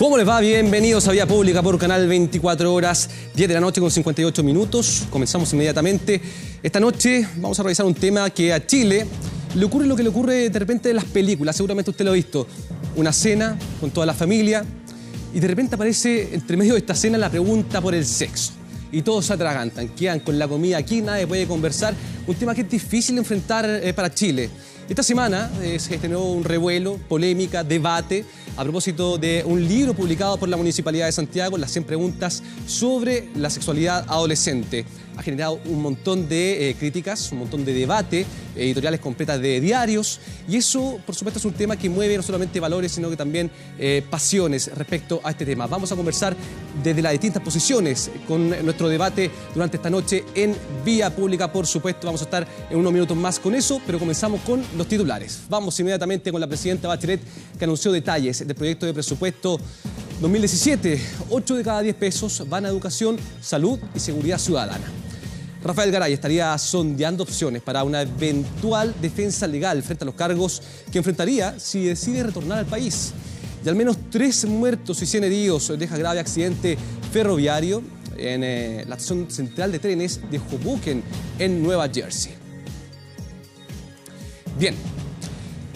¿Cómo les va? Bienvenidos a Vía Pública por Canal 24 Horas, 10 de la noche con 58 minutos. Comenzamos inmediatamente. Esta noche vamos a revisar un tema que a Chile le ocurre lo que le ocurre de repente en las películas. Seguramente usted lo ha visto. Una cena con toda la familia y de repente aparece entre medio de esta cena la pregunta por el sexo. Y todos se atragantan, quedan con la comida aquí, nadie puede conversar. Un tema que es difícil de enfrentar para Chile. Esta semana se generó un revuelo, polémica, debate a propósito de un libro publicado por la Municipalidad de Santiago, Las 100 preguntas sobre la sexualidad adolescente. Ha generado un montón de críticas, un montón de debate, editoriales completas de diarios, y eso, por supuesto, es un tema que mueve no solamente valores, sino que también pasiones respecto a este tema. Vamos a conversar desde las distintas posiciones con nuestro debate durante esta noche en Vía Pública, por supuesto. Vamos a estar en unos minutos más con eso, pero comenzamos con los titulares. Vamos inmediatamente con la presidenta Bachelet, que anunció detalles del proyecto de presupuesto 2017. 8 de cada 10 pesos van a educación, salud y seguridad ciudadana. Rafael Garay estaría sondeando opciones para una eventual defensa legal frente a los cargos que enfrentaría si decide retornar al país. Y al menos 3 muertos y 100 heridos deja grave accidente ferroviario en la estación central de trenes de Hoboken, en Nueva Jersey. Bien,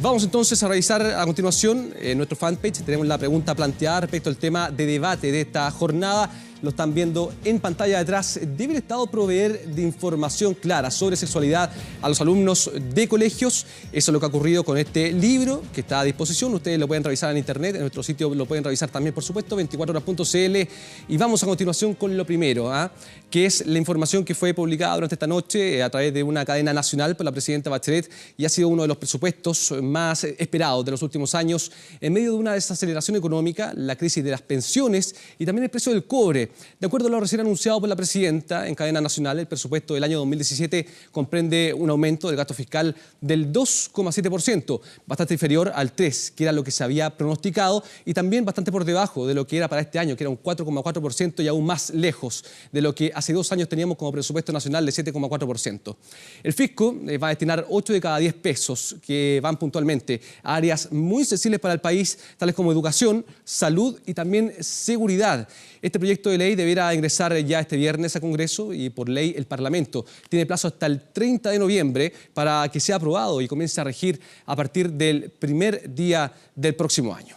vamos entonces a revisar a continuación en nuestro fanpage. Tenemos la pregunta planteada respecto al tema de debate de esta jornada. Lo están viendo en pantalla detrás. ¿Debe el Estado proveer de información clara sobre sexualidad a los alumnos de colegios? Eso es lo que ha ocurrido con este libro que está a disposición. Ustedes lo pueden revisar en internet, en nuestro sitio lo pueden revisar también, por supuesto, 24horas.cl. Y vamos a continuación con lo primero, que es la información que fue publicada durante esta noche a través de una cadena nacional por la presidenta Bachelet, y ha sido uno de los presupuestos más esperados de los últimos años en medio de una desaceleración económica, la crisis de las pensiones y también el precio del cobre. De acuerdo a lo recién anunciado por la presidenta en cadena nacional, el presupuesto del año 2017 comprende un aumento del gasto fiscal del 2,7%, bastante inferior al 3%, que era lo que se había pronosticado, y también bastante por debajo de lo que era para este año, que era un 4,4%, y aún más lejos de lo que hace 2 años teníamos como presupuesto nacional de 7,4%. El fisco va a destinar 8 de cada 10 pesos que van puntualmente a áreas muy sensibles para el país, tales como educación, salud y también seguridad. Este proyecto de ley deberá ingresar ya este viernes a Congreso, y por ley el Parlamento tiene plazo hasta el 30 de noviembre para que sea aprobado y comience a regir a partir del primer día del próximo año.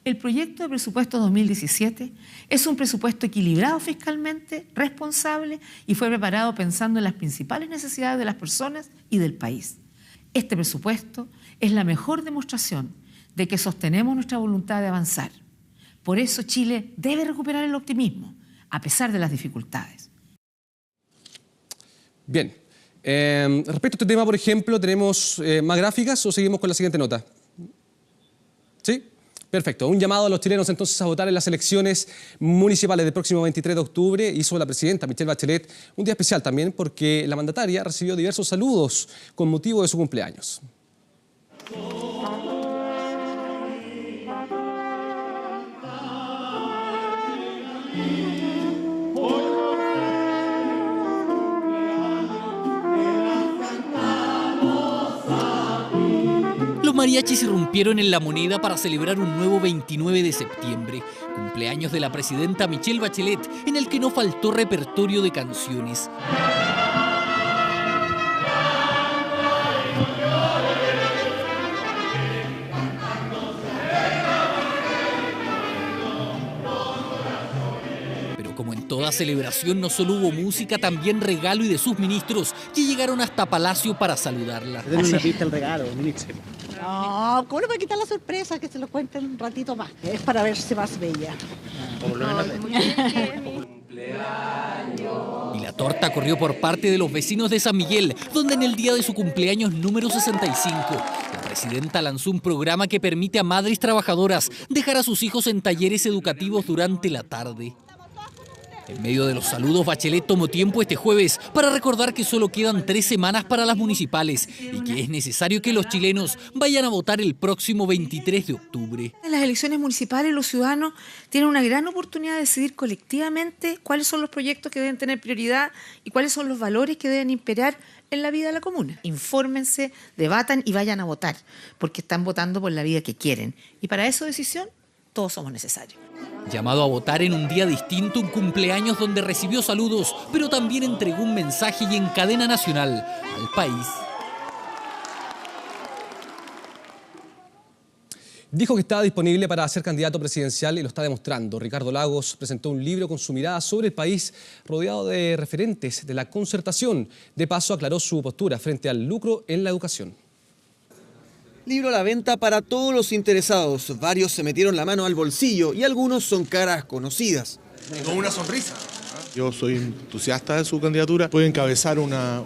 El proyecto de presupuesto 2017 es un presupuesto equilibrado fiscalmente, responsable, y fue preparado pensando en las principales necesidades de las personas y del país. Este presupuesto es la mejor demostración de que sostenemos nuestra voluntad de avanzar. Por eso Chile debe recuperar el optimismo, a pesar de las dificultades. Bien. Respecto a este tema, por ejemplo, ¿tenemos más gráficas o seguimos con la siguiente nota? ¿Sí? Perfecto. Un llamado a los chilenos entonces a votar en las elecciones municipales del próximo 23 de octubre. Hizo la presidenta Michelle Bachelet un día especial también porque la mandataria recibió diversos saludos con motivo de su cumpleaños. Los mariachis irrumpieron en La Moneda para celebrar un nuevo 29 de septiembre, cumpleaños de la presidenta Michelle Bachelet, en el que no faltó repertorio de canciones. Como en toda celebración, no solo hubo música, también regalo y de sus ministros, que llegaron hasta Palacio para saludarla. Denle una pista al regalo, ministro. No, ¿cómo le va a quitar la sorpresa? Que se lo cuenten un ratito más. Es para verse más bella. Y la torta corrió por parte de los vecinos de San Miguel, donde en el día de su cumpleaños número 65, la presidenta lanzó un programa que permite a madres trabajadoras dejar a sus hijos en talleres educativos durante la tarde. En medio de los saludos, Bachelet tomó tiempo este jueves para recordar que solo quedan 3 semanas para las municipales y que es necesario que los chilenos vayan a votar el próximo 23 de octubre. En las elecciones municipales los ciudadanos tienen una gran oportunidad de decidir colectivamente cuáles son los proyectos que deben tener prioridad y cuáles son los valores que deben imperar en la vida de la comuna. Infórmense, debatan y vayan a votar, porque están votando por la vida que quieren. Y para esa decisión todos somos necesarios. Llamado a votar en un día distinto, un cumpleaños donde recibió saludos, pero también entregó un mensaje y en cadena nacional al país. Dijo que estaba disponible para ser candidato presidencial y lo está demostrando. Ricardo Lagos presentó un libro con su mirada sobre el país, rodeado de referentes de la concertación. De paso, aclaró su postura frente al lucro en la educación. Libro a la venta para todos los interesados. Varios se metieron la mano al bolsillo y algunos son caras conocidas. Con una sonrisa. Yo soy entusiasta de su candidatura. Puede encabezar una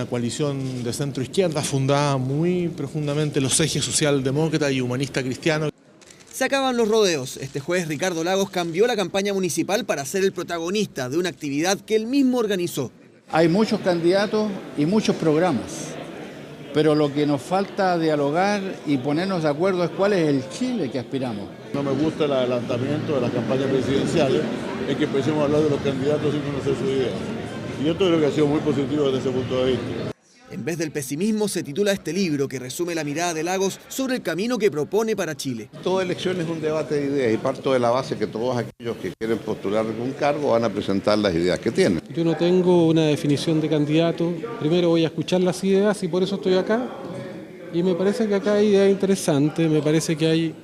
coalición de centro-izquierda fundada muy profundamente en los ejes socialdemócrata y humanista cristiano. Se acaban los rodeos. Este jueves Ricardo Lagos cambió la campaña municipal para ser el protagonista de una actividad que él mismo organizó. Hay muchos candidatos y muchos programas, pero lo que nos falta dialogar y ponernos de acuerdo es cuál es el Chile que aspiramos. No me gusta el adelantamiento de las campañas presidenciales, es que empecemos a hablar de los candidatos sin conocer su idea. Y yo creo que ha sido muy positivo desde ese punto de vista. En vez del pesimismo se titula este libro que resume la mirada de Lagos sobre el camino que propone para Chile. Toda elección es un debate de ideas y parto de la base que todos aquellos que quieren postular algún cargo van a presentar las ideas que tienen. Yo no tengo una definición de candidato. Primero voy a escuchar las ideas y por eso estoy acá. Y me parece que acá hay ideas interesantes, me parece que hay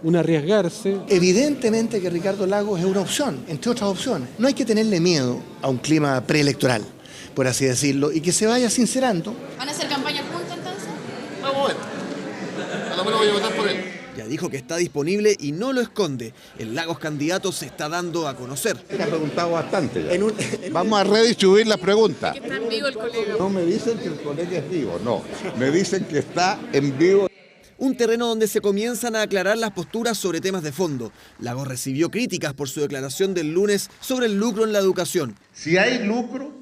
un arriesgarse. Evidentemente que Ricardo Lagos es una opción, entre otras opciones. No hay que tenerle miedo a un clima preelectoral, por así decirlo, y que se vaya sincerando. ¿Van a hacer campaña juntos entonces? Vamos a ver. A lo menos voy a votar por él. Ya dijo que está disponible y no lo esconde. El Lagos candidato se está dando a conocer. Me ha preguntado bastante ya. Vamos a redistribuir las preguntas. Que está en vivo el colega. No me dicen que el colega es vivo, no. Me dicen que está en vivo. Un terreno donde se comienzan a aclarar las posturas sobre temas de fondo. Lagos recibió críticas por su declaración del lunes sobre el lucro en la educación. Si hay lucro,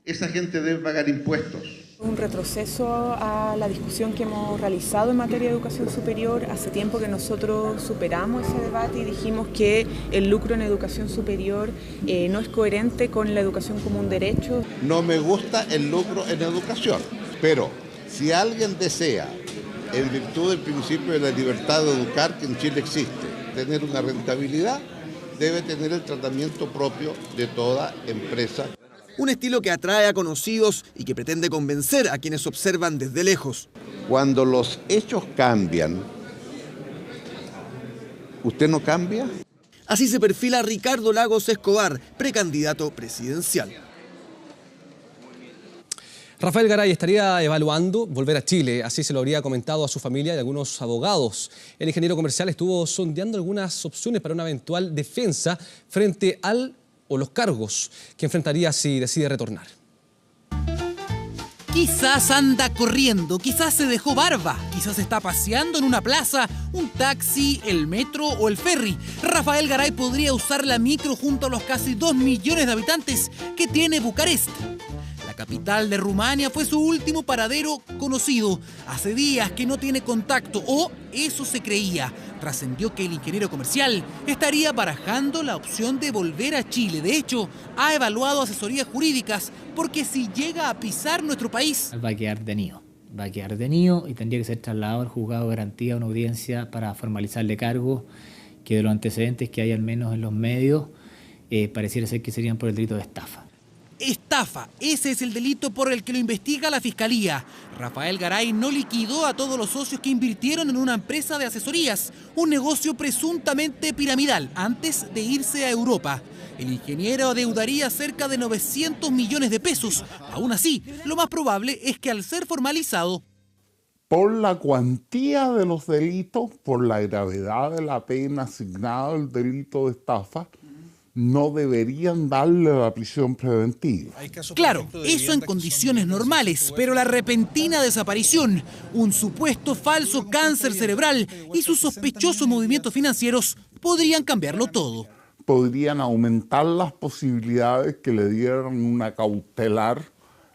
esa gente debe pagar impuestos. Un retroceso a la discusión que hemos realizado en materia de educación superior. Hace tiempo que nosotros superamos ese debate y dijimos que el lucro en educación superior no es coherente con la educación como un derecho. No me gusta el lucro en educación, pero si alguien desea, en virtud del principio de la libertad de educar que en Chile existe, tener una rentabilidad, debe tener el tratamiento propio de toda empresa. Un estilo que atrae a conocidos y que pretende convencer a quienes observan desde lejos. Cuando los hechos cambian, ¿usted no cambia? Así se perfila Ricardo Lagos Escobar, precandidato presidencial. Rafael Garay estaría evaluando volver a Chile, así se lo habría comentado a su familia y a algunos abogados. El ingeniero comercial estuvo sondeando algunas opciones para una eventual defensa frente al o los cargos que enfrentaría si decide retornar. Quizás anda corriendo, quizás se dejó barba, quizás está paseando en una plaza, un taxi, el metro o el ferry. Rafael Garay podría usar la micro junto a los casi 2 millones de habitantes que tiene Bucarest. La capital de Rumania fue su último paradero conocido. Hace días que no tiene contacto, o eso se creía. Trascendió que el ingeniero comercial estaría barajando la opción de volver a Chile. De hecho, ha evaluado asesorías jurídicas porque si llega a pisar nuestro país... Va a quedar detenido y tendría que ser trasladado al juzgado de garantía a una audiencia para formalizarle cargos que de los antecedentes que hay al menos en los medios pareciera ser que serían por el delito de estafa. Estafa, ese es el delito por el que lo investiga la Fiscalía. Rafael Garay no liquidó a todos los socios que invirtieron en una empresa de asesorías, un negocio presuntamente piramidal, antes de irse a Europa. El ingeniero adeudaría cerca de 900 millones de pesos. Aún así, lo más probable es que al ser formalizado... Por la cuantía de los delitos, por la gravedad de la pena asignada al delito de estafa, no deberían darle la prisión preventiva. Claro, eso en condiciones normales, pero la repentina desaparición, un supuesto falso cáncer cerebral y sus sospechosos movimientos financieros podrían cambiarlo todo. Podrían aumentar las posibilidades que le dieran una cautelar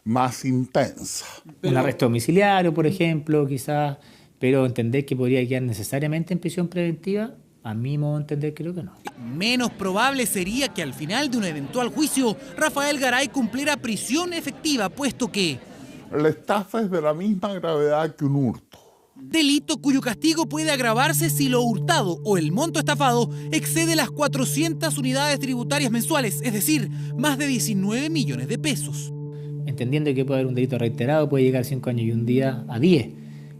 más intensa. Un arresto domiciliario, por ejemplo, quizás, pero entender que podría quedar necesariamente en prisión preventiva, a mi modo de entender, creo que no. Menos probable sería que al final de un eventual juicio, Rafael Garay cumpliera prisión efectiva, puesto que... La estafa es de la misma gravedad que un hurto. delito cuyo castigo puede agravarse si lo hurtado o el monto estafado excede las 400 unidades tributarias mensuales, es decir, más de 19 millones de pesos. Entendiendo que puede haber un delito reiterado, puede llegar 5 años y un día a 10,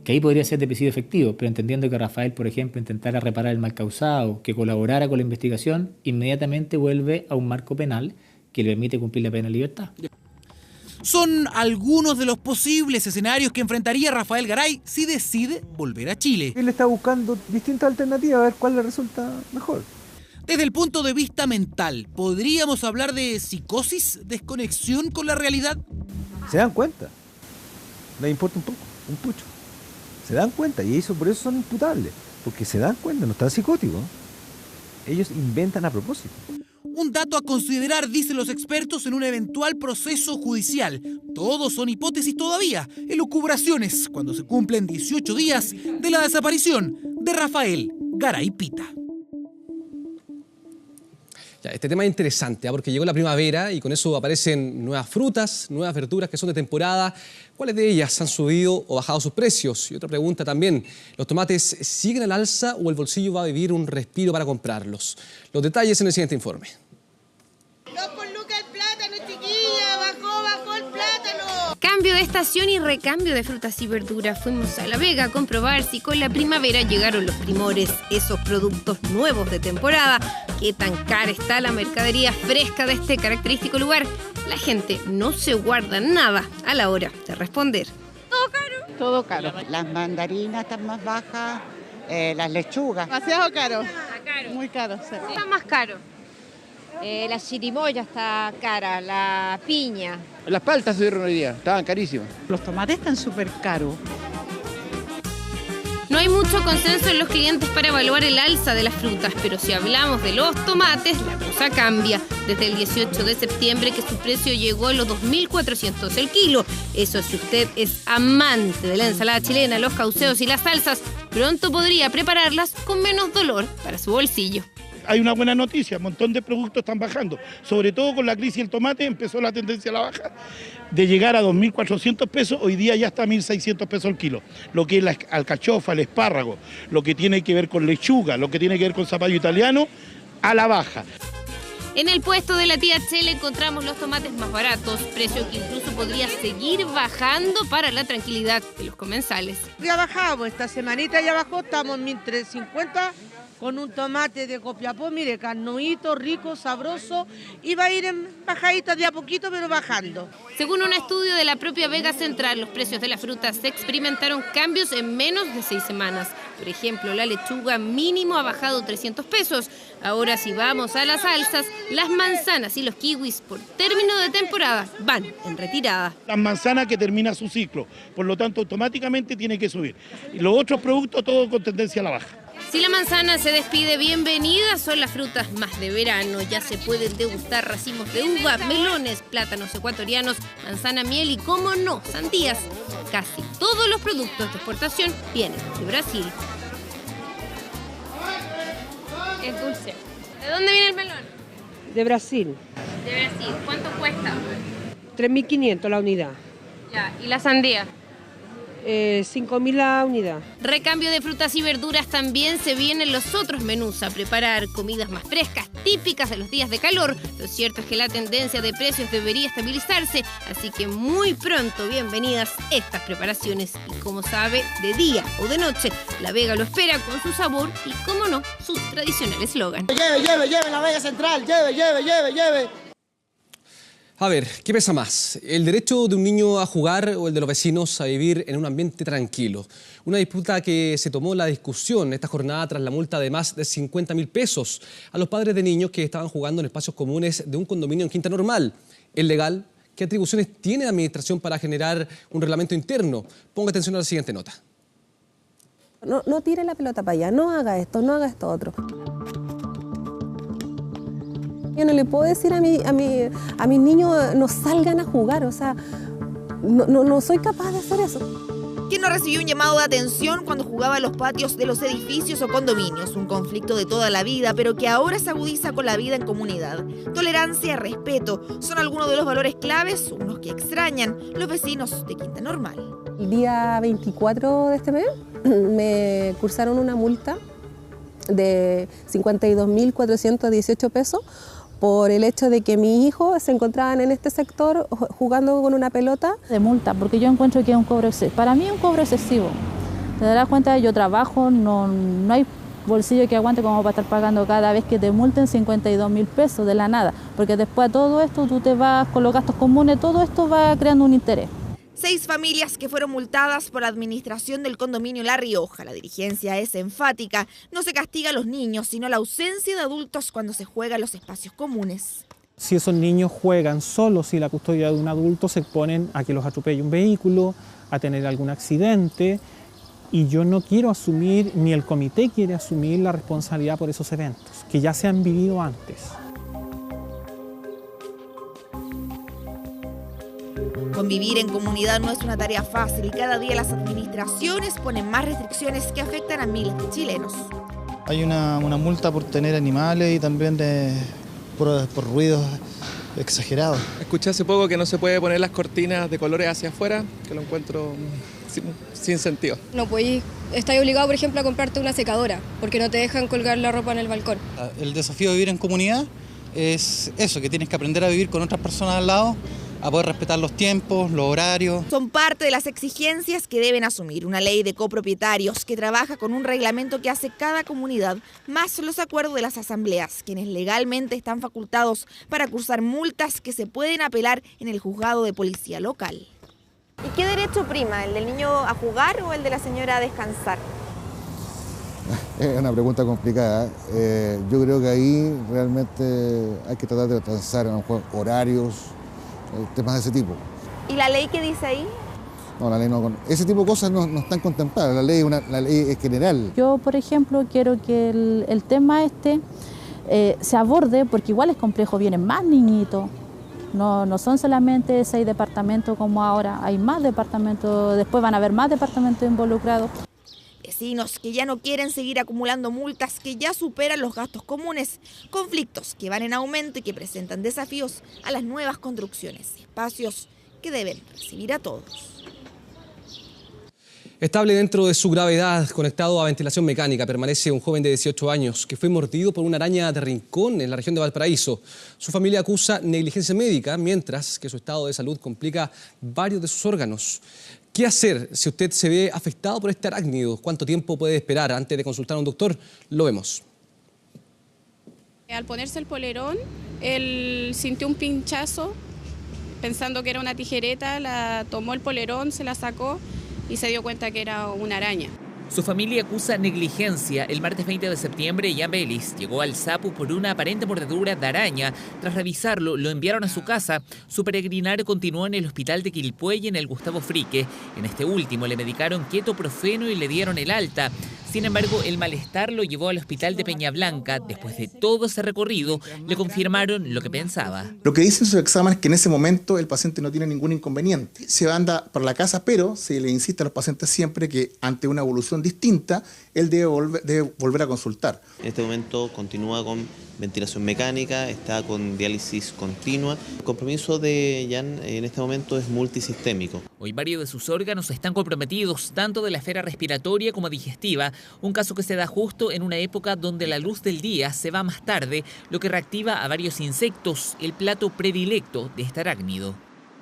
que ahí podría ser de presidio efectivo, pero entendiendo que Rafael, por ejemplo, intentara reparar el mal causado, que colaborara con la investigación, inmediatamente vuelve a un marco penal que le permite cumplir la pena en libertad. Son algunos de los posibles escenarios que enfrentaría Rafael Garay si decide volver a Chile. Él está buscando distintas alternativas a ver cuál le resulta mejor. Desde el punto de vista mental, ¿podríamos hablar de psicosis, desconexión con la realidad? Se dan cuenta. Les importa un poco, un pucho. Se dan cuenta y por eso son imputables. Porque se dan cuenta, no están psicóticos. Ellos inventan a propósito. Un dato a considerar, dicen los expertos, en un eventual proceso judicial. Todos son hipótesis todavía, elucubraciones, cuando se cumplen 18 días de la desaparición de Rafael Garay Pita. Este tema es interesante, porque llegó la primavera y con eso aparecen nuevas frutas, nuevas verduras que son de temporada. ¿Cuáles de ellas han subido o bajado sus precios? Y otra pregunta también, ¿los tomates siguen al alza o el bolsillo va a vivir un respiro para comprarlos? Los detalles en el siguiente informe. 2 por lucas el plátano, chiquilla, bajó el plátano. Cambio de estación y recambio de frutas y verduras. Fuimos a La Vega a comprobar si con la primavera llegaron los primores, esos productos nuevos de temporada. ¿Qué tan cara está la mercadería fresca de este característico lugar? La gente no se guarda nada a la hora de responder. ¿Todo caro? Todo caro. Las mandarinas están más bajas, las lechugas. Demasiado caro. Muy caro. Sí. ¿Qué está más caro? La chirimoya está cara, la piña. Las paltas subieron hoy día, estaban carísimas. Los tomates están súper caros. No hay mucho consenso en los clientes para evaluar el alza de las frutas, pero si hablamos de los tomates, la cosa cambia. Desde el 18 de septiembre que su precio llegó a los 2.400 el kilo. Eso si usted es amante de la ensalada chilena, los cauceos y las salsas, pronto podría prepararlas con menos dolor para su bolsillo. Hay una buena noticia, un montón de productos están bajando, sobre todo con la crisis del tomate empezó la tendencia a la baja, de llegar a 2.400 pesos, hoy día ya está a 1.600 pesos el kilo, lo que es la alcachofa, el espárrago, lo que tiene que ver con lechuga, lo que tiene que ver con zapallo italiano, a la baja. En el puesto de la tía Chele encontramos los tomates más baratos, precio que incluso podría seguir bajando para la tranquilidad de los comensales. Ya bajamos, esta semanita ya bajó, estamos en 1.350 con un tomate de Copiapó, mire, carnuito, rico, sabroso, y va a ir en bajadita de a poquito, pero bajando. Según un estudio de la propia Vega Central, los precios de las frutas experimentaron cambios en menos de 6 semanas. Por ejemplo, la lechuga mínimo ha bajado 300 pesos. Ahora, si vamos a las salsas, las manzanas y los kiwis por término de temporada van en retirada. Las manzanas que termina su ciclo, por lo tanto automáticamente tiene que subir. Y los otros productos todo con tendencia a la baja. Si la manzana se despide, bienvenida, son las frutas más de verano. Ya se pueden degustar racimos de uva, melones, plátanos ecuatorianos, manzana, miel y, cómo no, sandías. Casi todos los productos de exportación vienen de Brasil. Es dulce. ¿De dónde viene el melón? De Brasil. De Brasil. ¿Cuánto cuesta? 3.500 la unidad. Ya. ¿Y la sandía? 5.000 la unidad. Recambio de frutas y verduras también se vienen los otros menús a preparar, comidas más frescas, típicas de los días de calor. Lo cierto es que la tendencia de precios debería estabilizarse, así que muy pronto bienvenidas estas preparaciones. Y como sabe, de día o de noche, La Vega lo espera con su sabor y, como no, su tradicional eslogan. Lleve, La Vega Central, lleve. A ver, ¿qué pesa más? ¿El derecho de un niño a jugar o el de los vecinos a vivir en un ambiente tranquilo? Una disputa que se tomó la discusión esta jornada tras la multa de más de 50.000 pesos a los padres de niños que estaban jugando en espacios comunes de un condominio en Quinta Normal. ¿Es legal? ¿Qué atribuciones tiene la administración para generar un reglamento interno? Ponga atención a la siguiente nota. No tire la pelota para allá, no haga esto otro. Yo no le puedo decir a mis niños no salgan a jugar, o sea, no soy capaz de hacer eso. ¿Quién no recibió un llamado de atención cuando jugaba en los patios de los edificios o condominios? Un conflicto de toda la vida, pero que ahora se agudiza con la vida en comunidad. Tolerancia, respeto, son algunos de los valores claves, unos que extrañan los vecinos de Quinta Normal. El día 24 de este mes me cursaron una multa de 52.418 pesos por el hecho de que mis hijos se encontraban en este sector jugando con una pelota. De multa, porque yo encuentro que es un cobro excesivo. Para mí es un cobro excesivo. Te darás cuenta, yo trabajo, no hay bolsillo que aguante como para estar pagando cada vez que te multen 52.000 pesos de la nada, porque después de todo esto tú te vas con los gastos comunes, todo esto va creando un interés. 6 familias que fueron multadas por la administración del condominio La Rioja. La dirigencia es enfática. No se castiga a los niños, sino la ausencia de adultos cuando se juega en los espacios comunes. Si esos niños juegan solos y la custodia de un adulto, se exponen a que los atropelle un vehículo, a tener algún accidente. Y yo no quiero asumir, ni el comité quiere asumir la responsabilidad por esos eventos, que ya se han vivido antes. Convivir en comunidad no es una tarea fácil y cada día las administraciones ponen más restricciones que afectan a miles de chilenos. Hay una multa por tener animales y también por ruidos exagerados. Escuché hace poco que no se puede poner las cortinas de colores hacia afuera, que lo encuentro sin sentido. No podéis, estás obligado, por ejemplo, a comprarte una secadora, porque no te dejan colgar la ropa en el balcón. El desafío de vivir en comunidad es eso, que tienes que aprender a vivir con otras personas al lado, a poder respetar los tiempos, los horarios. Son parte de las exigencias que deben asumir una ley de copropietarios que trabaja con un reglamento que hace cada comunidad, más los acuerdos de las asambleas, quienes legalmente están facultados para cursar multas que se pueden apelar en el juzgado de policía local. ¿Y qué derecho prima, el del niño a jugar o el de la señora a descansar? Es una pregunta complicada. Yo creo que ahí realmente hay que tratar de transar horarios, temas de ese tipo. ¿Y la ley qué dice ahí? No, la ley no. Ese tipo de cosas no están contempladas. La ley es general. Yo, por ejemplo, quiero que el tema se aborde, porque igual es complejo, vienen más niñitos. No son solamente 6 departamentos como ahora, hay más departamentos, después van a haber más departamentos involucrados. Vecinos que ya no quieren seguir acumulando multas que ya superan los gastos comunes, conflictos que van en aumento y que presentan desafíos a las nuevas construcciones, espacios que deben recibir a todos. Estable dentro de su gravedad, conectado a ventilación mecánica, permanece un joven de 18 años que fue mordido por una araña de rincón en la región de Valparaíso. Su familia acusa negligencia médica, mientras que su estado de salud complica varios de sus órganos. ¿Qué hacer si usted se ve afectado por este arácnido? ¿Cuánto tiempo puede esperar antes de consultar a un doctor? Lo vemos. Al ponerse el polerón, él sintió un pinchazo, pensando que era una tijereta, tomó el polerón, se la sacó y se dio cuenta que era una araña. Su familia acusa negligencia. El martes 20 de septiembre, Ian Vélez llegó al Sapu por una aparente mordedura de araña. Tras revisarlo, lo enviaron a su casa. Su peregrinar continuó en el hospital de Quilpué y en el Gustavo Frique. En este último le medicaron ketoprofeno y le dieron el alta. Sin embargo, el malestar lo llevó al hospital de Peña Blanca. Después de todo ese recorrido, le confirmaron lo que pensaba. Lo que dicen sus exámenes es que en ese momento el paciente no tiene ningún inconveniente. Se anda para la casa, pero se le insiste a los pacientes siempre que ante una evolución distinta, él debe volver a consultar. En este momento continúa con ventilación mecánica, está con diálisis continua. El compromiso de Jan en este momento es multisistémico. Hoy varios de sus órganos están comprometidos, tanto de la esfera respiratoria como digestiva, un caso que se da justo en una época donde la luz del día se va más tarde, lo que reactiva a varios insectos, el plato predilecto de este arácnido.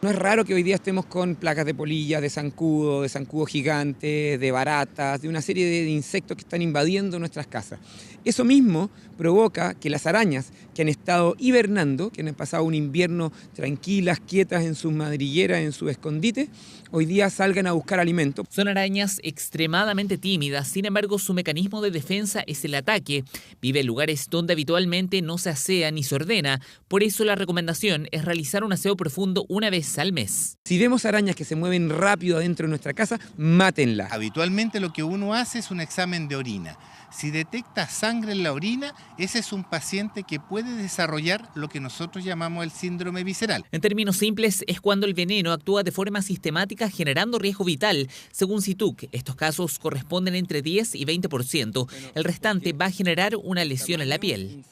No es raro que hoy día estemos con placas de polilla, de zancudo gigante, de baratas, de una serie de insectos que están invadiendo nuestras casas. Eso mismo provoca que las arañas que han estado hibernando, que han pasado un invierno tranquilas, quietas en sus madrigueras, en sus escondites, hoy día salgan a buscar alimento. Son arañas extremadamente tímidas, sin embargo su mecanismo de defensa es el ataque. Vive en lugares donde habitualmente no se asea ni se ordena, por eso la recomendación es realizar un aseo profundo una vez al mes. Si vemos arañas que se mueven rápido adentro de nuestra casa, mátenlas. Habitualmente lo que uno hace es un examen de orina. Si detecta sangre en la orina, ese es un paciente que puede desarrollar lo que nosotros llamamos el síndrome visceral. En términos simples, es cuando el veneno actúa de forma sistemática generando riesgo vital. Según CITUC, estos casos corresponden entre 10 y 20%. El restante va a generar una lesión en la piel.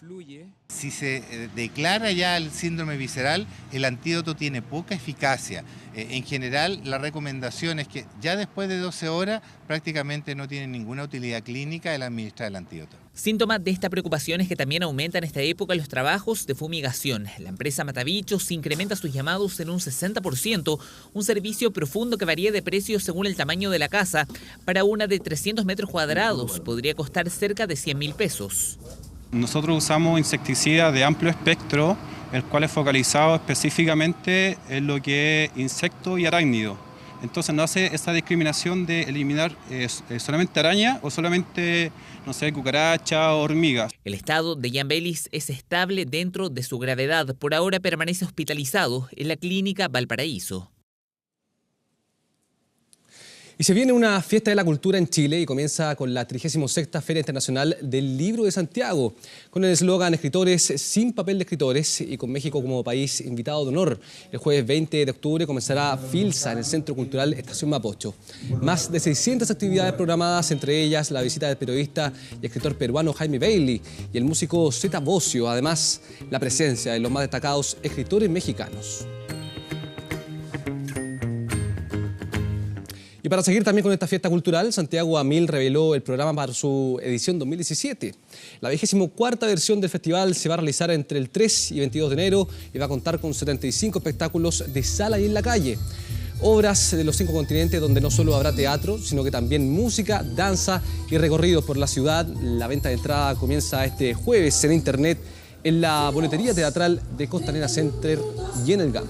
Si se declara ya el síndrome visceral, el antídoto tiene poca eficacia. En general, la recomendación es que ya después de 12 horas prácticamente no tiene ninguna utilidad clínica el administrar el antídoto. Síntoma de esta preocupación es que también aumenta en esta época los trabajos de fumigación. La empresa Matabichos incrementa sus llamados en un 60%, un servicio profundo que varía de precios según el tamaño de la casa. Para una de 300 metros cuadrados podría costar cerca de 100.000 pesos. Nosotros usamos insecticidas de amplio espectro, el cual es focalizado específicamente en lo que es insecto y arácnido. Entonces no hace esa discriminación de eliminar solamente araña o solamente, no sé, cucaracha o hormigas. El estado de Jan Belis es estable dentro de su gravedad. Por ahora permanece hospitalizado en la clínica Valparaíso. Y se viene una fiesta de la cultura en Chile y comienza con la 36ª Feria Internacional del Libro de Santiago, con el eslogan Escritores sin papel de escritores y con México como país invitado de honor. El jueves 20 de octubre comenzará Filsa en el Centro Cultural Estación Mapocho. Más de 600 actividades programadas, entre ellas la visita del periodista y escritor peruano Jaime Bailey y el músico Zeta Bosio, además la presencia de los más destacados escritores mexicanos. Y para seguir también con esta fiesta cultural, Santiago a 1000 reveló el programa para su edición 2017. La 24ª versión del festival se va a realizar entre el 3 y 22 de enero y va a contar con 75 espectáculos de sala y en la calle. Obras de los 5 continentes donde no solo habrá teatro, sino que también música, danza y recorridos por la ciudad. La venta de entrada comienza este jueves en internet, en la boletería teatral de Costanera Center y en el GAM.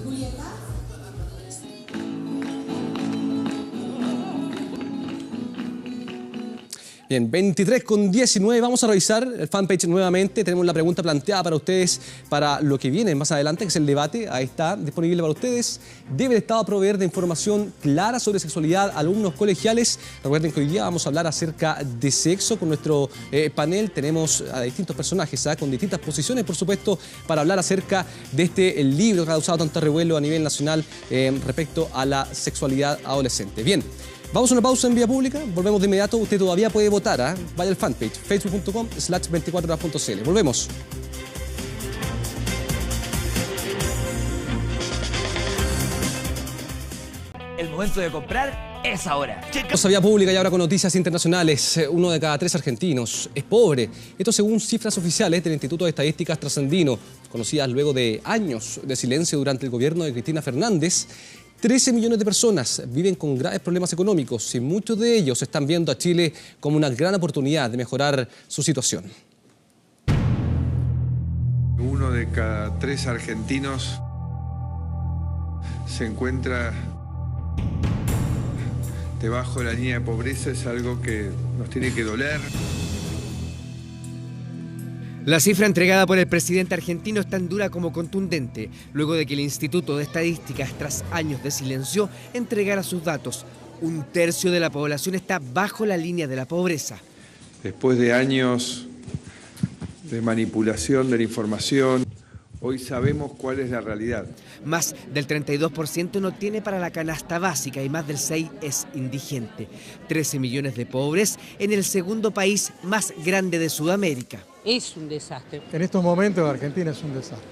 Bien, 23:19, vamos a revisar el fanpage nuevamente. Tenemos la pregunta planteada para ustedes para lo que viene más adelante, que es el debate. Ahí está, disponible para ustedes. ¿Debe el Estado proveer de información clara sobre sexualidad a alumnos colegiales? Recuerden que hoy día vamos a hablar acerca de sexo con nuestro panel. Tenemos a distintos personajes, con distintas posiciones, por supuesto, para hablar acerca de el libro que ha causado tanto revuelo a nivel nacional respecto a la sexualidad adolescente. Bien. Vamos a una pausa en vía pública, volvemos de inmediato. Usted todavía puede votar, Vaya al fanpage, facebook.com/24horas.cl. Volvemos. El momento de comprar es ahora. Vamos a vía pública y ahora con noticias internacionales. 1 de cada 3 argentinos es pobre. Esto según cifras oficiales del Instituto de Estadísticas Trasandino, conocidas luego de años de silencio durante el gobierno de Cristina Fernández. 13 millones de personas viven con graves problemas económicos y muchos de ellos están viendo a Chile como una gran oportunidad de mejorar su situación. 1 de cada 3 argentinos se encuentra debajo de la línea de pobreza. Es algo que nos tiene que doler. La cifra entregada por el presidente argentino es tan dura como contundente, luego de que el Instituto de Estadísticas, tras años de silencio, entregara sus datos. 1/3 de la población está bajo la línea de la pobreza. Después de años de manipulación de la información, hoy sabemos cuál es la realidad. Más del 32% no tiene para la canasta básica y más del 6% es indigente. 13 millones de pobres en el segundo país más grande de Sudamérica. Es un desastre. En estos momentos Argentina es un desastre.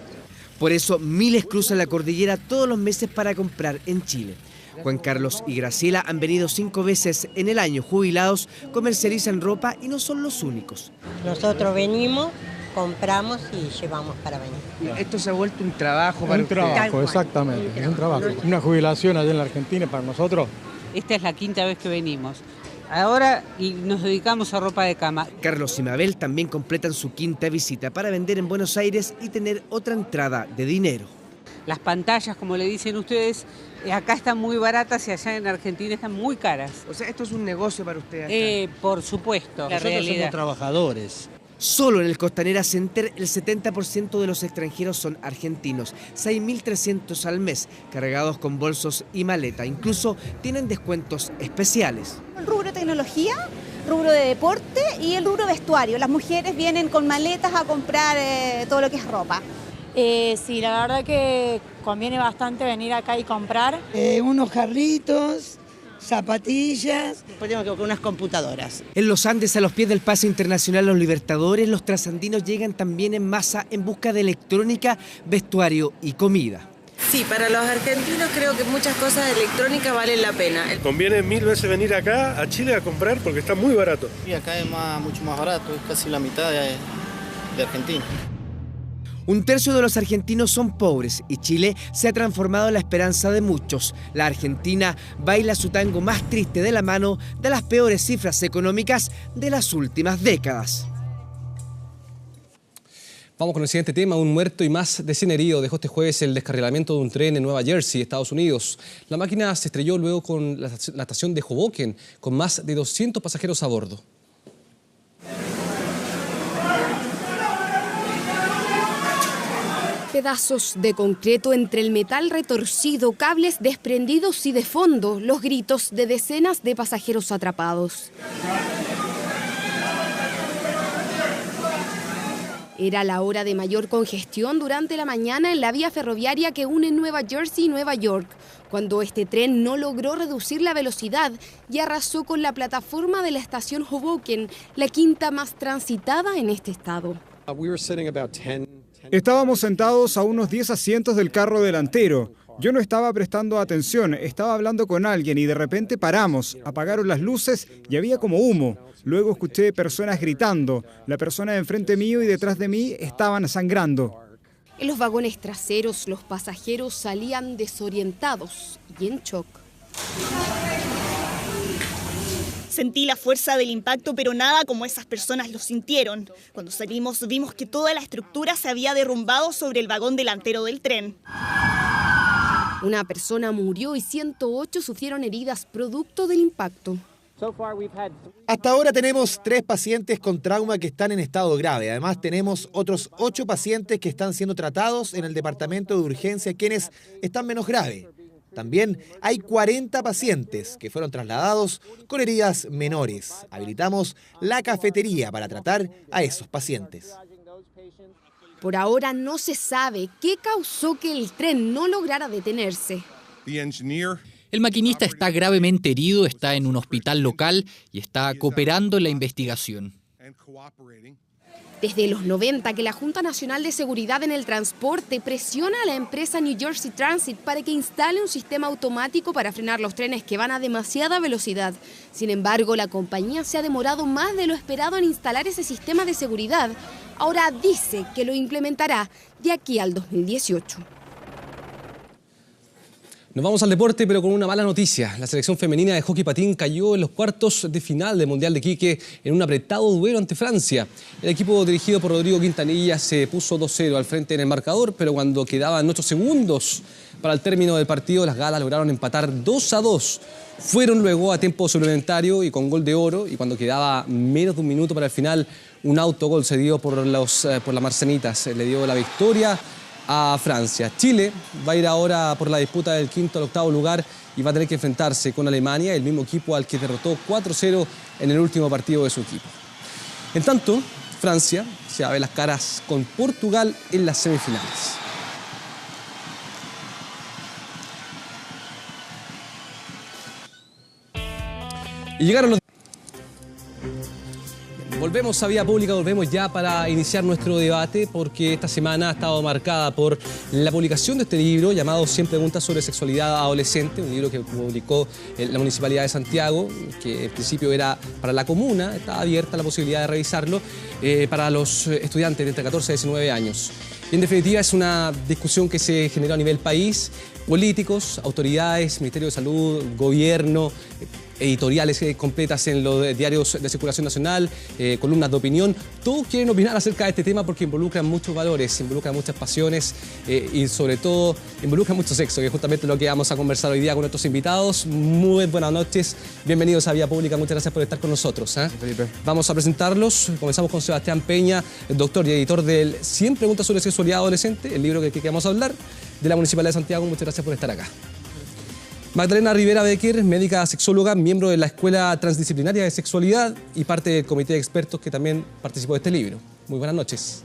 Por eso miles cruzan la cordillera todos los meses para comprar en Chile. Juan Carlos y Graciela han venido 5 veces en el año. Jubilados, comercializan ropa y no son los únicos. Nosotros venimos, compramos y llevamos para venir. Esto se ha vuelto un trabajo para ustedes. Un trabajo, exactamente, es un trabajo. Una jubilación allá en la Argentina para nosotros. Esta es la 5ª vez que venimos. Ahora nos dedicamos a ropa de cama. Carlos y Mabel también completan su 5ª visita para vender en Buenos Aires y tener otra entrada de dinero. Las pantallas, como le dicen ustedes, acá están muy baratas y allá en Argentina están muy caras. O sea, esto es un negocio para ustedes. Por supuesto. Nosotros somos trabajadores. Solo en el Costanera Center el 70% de los extranjeros son argentinos, 6.300 al mes, cargados con bolsos y maleta. Incluso tienen descuentos especiales. El rubro tecnología, rubro de deporte y el rubro vestuario. Las mujeres vienen con maletas a comprar todo lo que es ropa. Sí, la verdad que conviene bastante venir acá y comprar. Unos jarritos, zapatillas, podemos que con unas computadoras. En los Andes, a los pies del Pase Internacional Los Libertadores, los trasandinos llegan también en masa en busca de electrónica, vestuario y comida. Sí, para los argentinos creo que muchas cosas de electrónica valen la pena. Conviene 1000 veces venir acá a Chile a comprar porque está muy barato. Y acá es mucho más barato, es casi la mitad de Argentina. Un tercio de los argentinos son pobres y Chile se ha transformado en la esperanza de muchos. La Argentina baila su tango más triste de la mano de las peores cifras económicas de las últimas décadas. Vamos con el siguiente tema. Un muerto y más de 100 heridos dejó este jueves el descarrilamiento de un tren en Nueva Jersey, Estados Unidos. La máquina se estrelló luego con la estación de Hoboken, con más de 200 pasajeros a bordo. Pedazos de concreto entre el metal retorcido, cables desprendidos y de fondo los gritos de decenas de pasajeros atrapados. Era la hora de mayor congestión durante la mañana en la vía ferroviaria que une Nueva Jersey y Nueva York, cuando este tren no logró reducir la velocidad y arrasó con la plataforma de la estación Hoboken, la quinta más transitada en este estado. Estábamos sentados a unos 10 asientos del carro delantero. Yo no estaba prestando atención, estaba hablando con alguien y de repente paramos, apagaron las luces y había como humo. Luego escuché personas gritando. La persona enfrente mío y detrás de mí estaban sangrando. En los vagones traseros, los pasajeros salían desorientados y en shock. Sentí la fuerza del impacto, pero nada como esas personas lo sintieron. Cuando salimos, vimos que toda la estructura se había derrumbado sobre el vagón delantero del tren. Una persona murió y 108 sufrieron heridas producto del impacto. Hasta ahora tenemos 3 pacientes con trauma que están en estado grave. Además, tenemos otros 8 pacientes que están siendo tratados en el departamento de urgencia, quienes están menos graves. También hay 40 pacientes que fueron trasladados con heridas menores. Habilitamos la cafetería para tratar a esos pacientes. Por ahora no se sabe qué causó que el tren no lograra detenerse. El maquinista está gravemente herido, está en un hospital local y está cooperando en la investigación. Desde los 90 que la Junta Nacional de Seguridad en el Transporte presiona a la empresa New Jersey Transit para que instale un sistema automático para frenar los trenes que van a demasiada velocidad. Sin embargo, la compañía se ha demorado más de lo esperado en instalar ese sistema de seguridad. Ahora dice que lo implementará de aquí al 2018. Nos vamos al deporte, pero con una mala noticia. La selección femenina de hockey patín cayó en los cuartos de final del Mundial de Iquique en un apretado duelo ante Francia. El equipo dirigido por Rodrigo Quintanilla se puso 2-0 al frente en el marcador, pero cuando quedaban 8 segundos para el término del partido, las galas lograron empatar 2-2. Fueron luego a tiempo suplementario y con gol de oro, y cuando quedaba menos de un minuto para el final, un autogol cedido por las marcenitas le dio la victoria a Francia. Chile va a ir ahora por la disputa del 5º al 8º lugar y va a tener que enfrentarse con Alemania, el mismo equipo al que derrotó 4-0 en el último partido de su equipo. En tanto, Francia se va a ver las caras con Portugal en las semifinales. Y llegaron los... Volvemos a Vía Pública, volvemos ya para iniciar nuestro debate, porque esta semana ha estado marcada por la publicación de este libro llamado 100 preguntas sobre sexualidad adolescente, un libro que publicó la Municipalidad de Santiago, que en principio era para la comuna, estaba abierta la posibilidad de revisarlo para los estudiantes de entre 14 y 19 años. Y en definitiva es una discusión que se generó a nivel país, políticos, autoridades, Ministerio de Salud, gobierno, editoriales completas en los diarios de circulación nacional, columnas de opinión. Todos quieren opinar acerca de este tema porque involucran muchos valores, involucran muchas pasiones y sobre todo involucran mucho sexo, que es justamente lo que vamos a conversar hoy día con nuestros invitados. Muy buenas noches, bienvenidos a Vía Pública, muchas gracias por estar con nosotros. Felipe. Vamos a presentarlos, comenzamos con Sebastián Peña, doctor y editor del 100 preguntas sobre sexualidad adolescente, el libro que vamos a hablar, de la Municipalidad de Santiago. Muchas gracias por estar acá. Magdalena Rivera Becker, médica sexóloga, miembro de la Escuela Transdisciplinaria de Sexualidad y parte del comité de expertos que también participó de este libro. Muy buenas noches.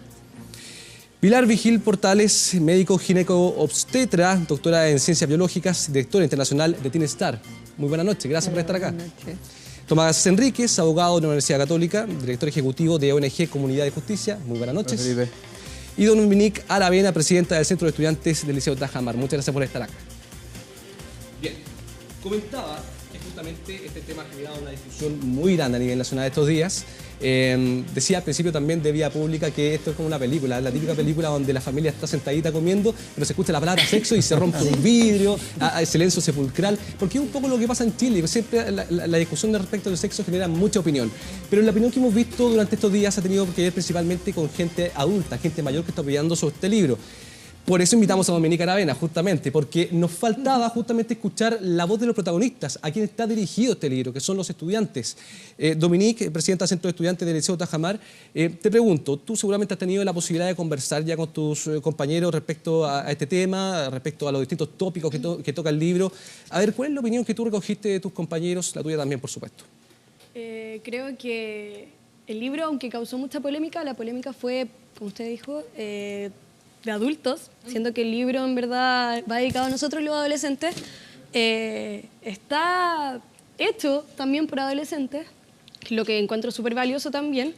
Pilar Vigil Portales, médico gineco-obstetra, doctora en Ciencias Biológicas, directora internacional de TeenStar. Muy buenas noches, gracias por estar acá. Buenas noches. Tomás Enríquez, abogado de la Universidad Católica, director ejecutivo de ONG Comunidad de Justicia. Muy buenas noches. Hola, y don Dominique Aravena, presidenta del Centro de Estudiantes del Liceo Tajamar. Muchas gracias por estar acá. Bien, comentaba que justamente este tema ha generado una discusión muy grande a nivel nacional estos días. Decía al principio también de Vía Pública que esto es como una película, la típica película donde la familia está sentadita comiendo, pero se escucha la palabra sexo y se rompe un vidrio, hay silencio sepulcral, porque es un poco lo que pasa en Chile, siempre la discusión respecto del sexo genera mucha opinión, pero la opinión que hemos visto durante estos días ha tenido que ver principalmente con gente adulta, gente mayor que está opinando sobre este libro. Por eso invitamos a Dominique Aravena, justamente, porque nos faltaba justamente escuchar la voz de los protagonistas, a quien está dirigido este libro, que son los estudiantes. Dominique, presidenta del Centro de Estudiantes del Liceo Tajamar, te pregunto, tú seguramente has tenido la posibilidad de conversar ya con tus compañeros respecto a este tema, respecto a los distintos tópicos que toca el libro. A ver, ¿cuál es la opinión que tú recogiste de tus compañeros, la tuya también, por supuesto? Creo que el libro, aunque causó mucha polémica, la polémica fue, como usted dijo, de adultos, siendo que el libro en verdad va dedicado a nosotros los adolescentes, está hecho también por adolescentes, lo que encuentro súper valioso también,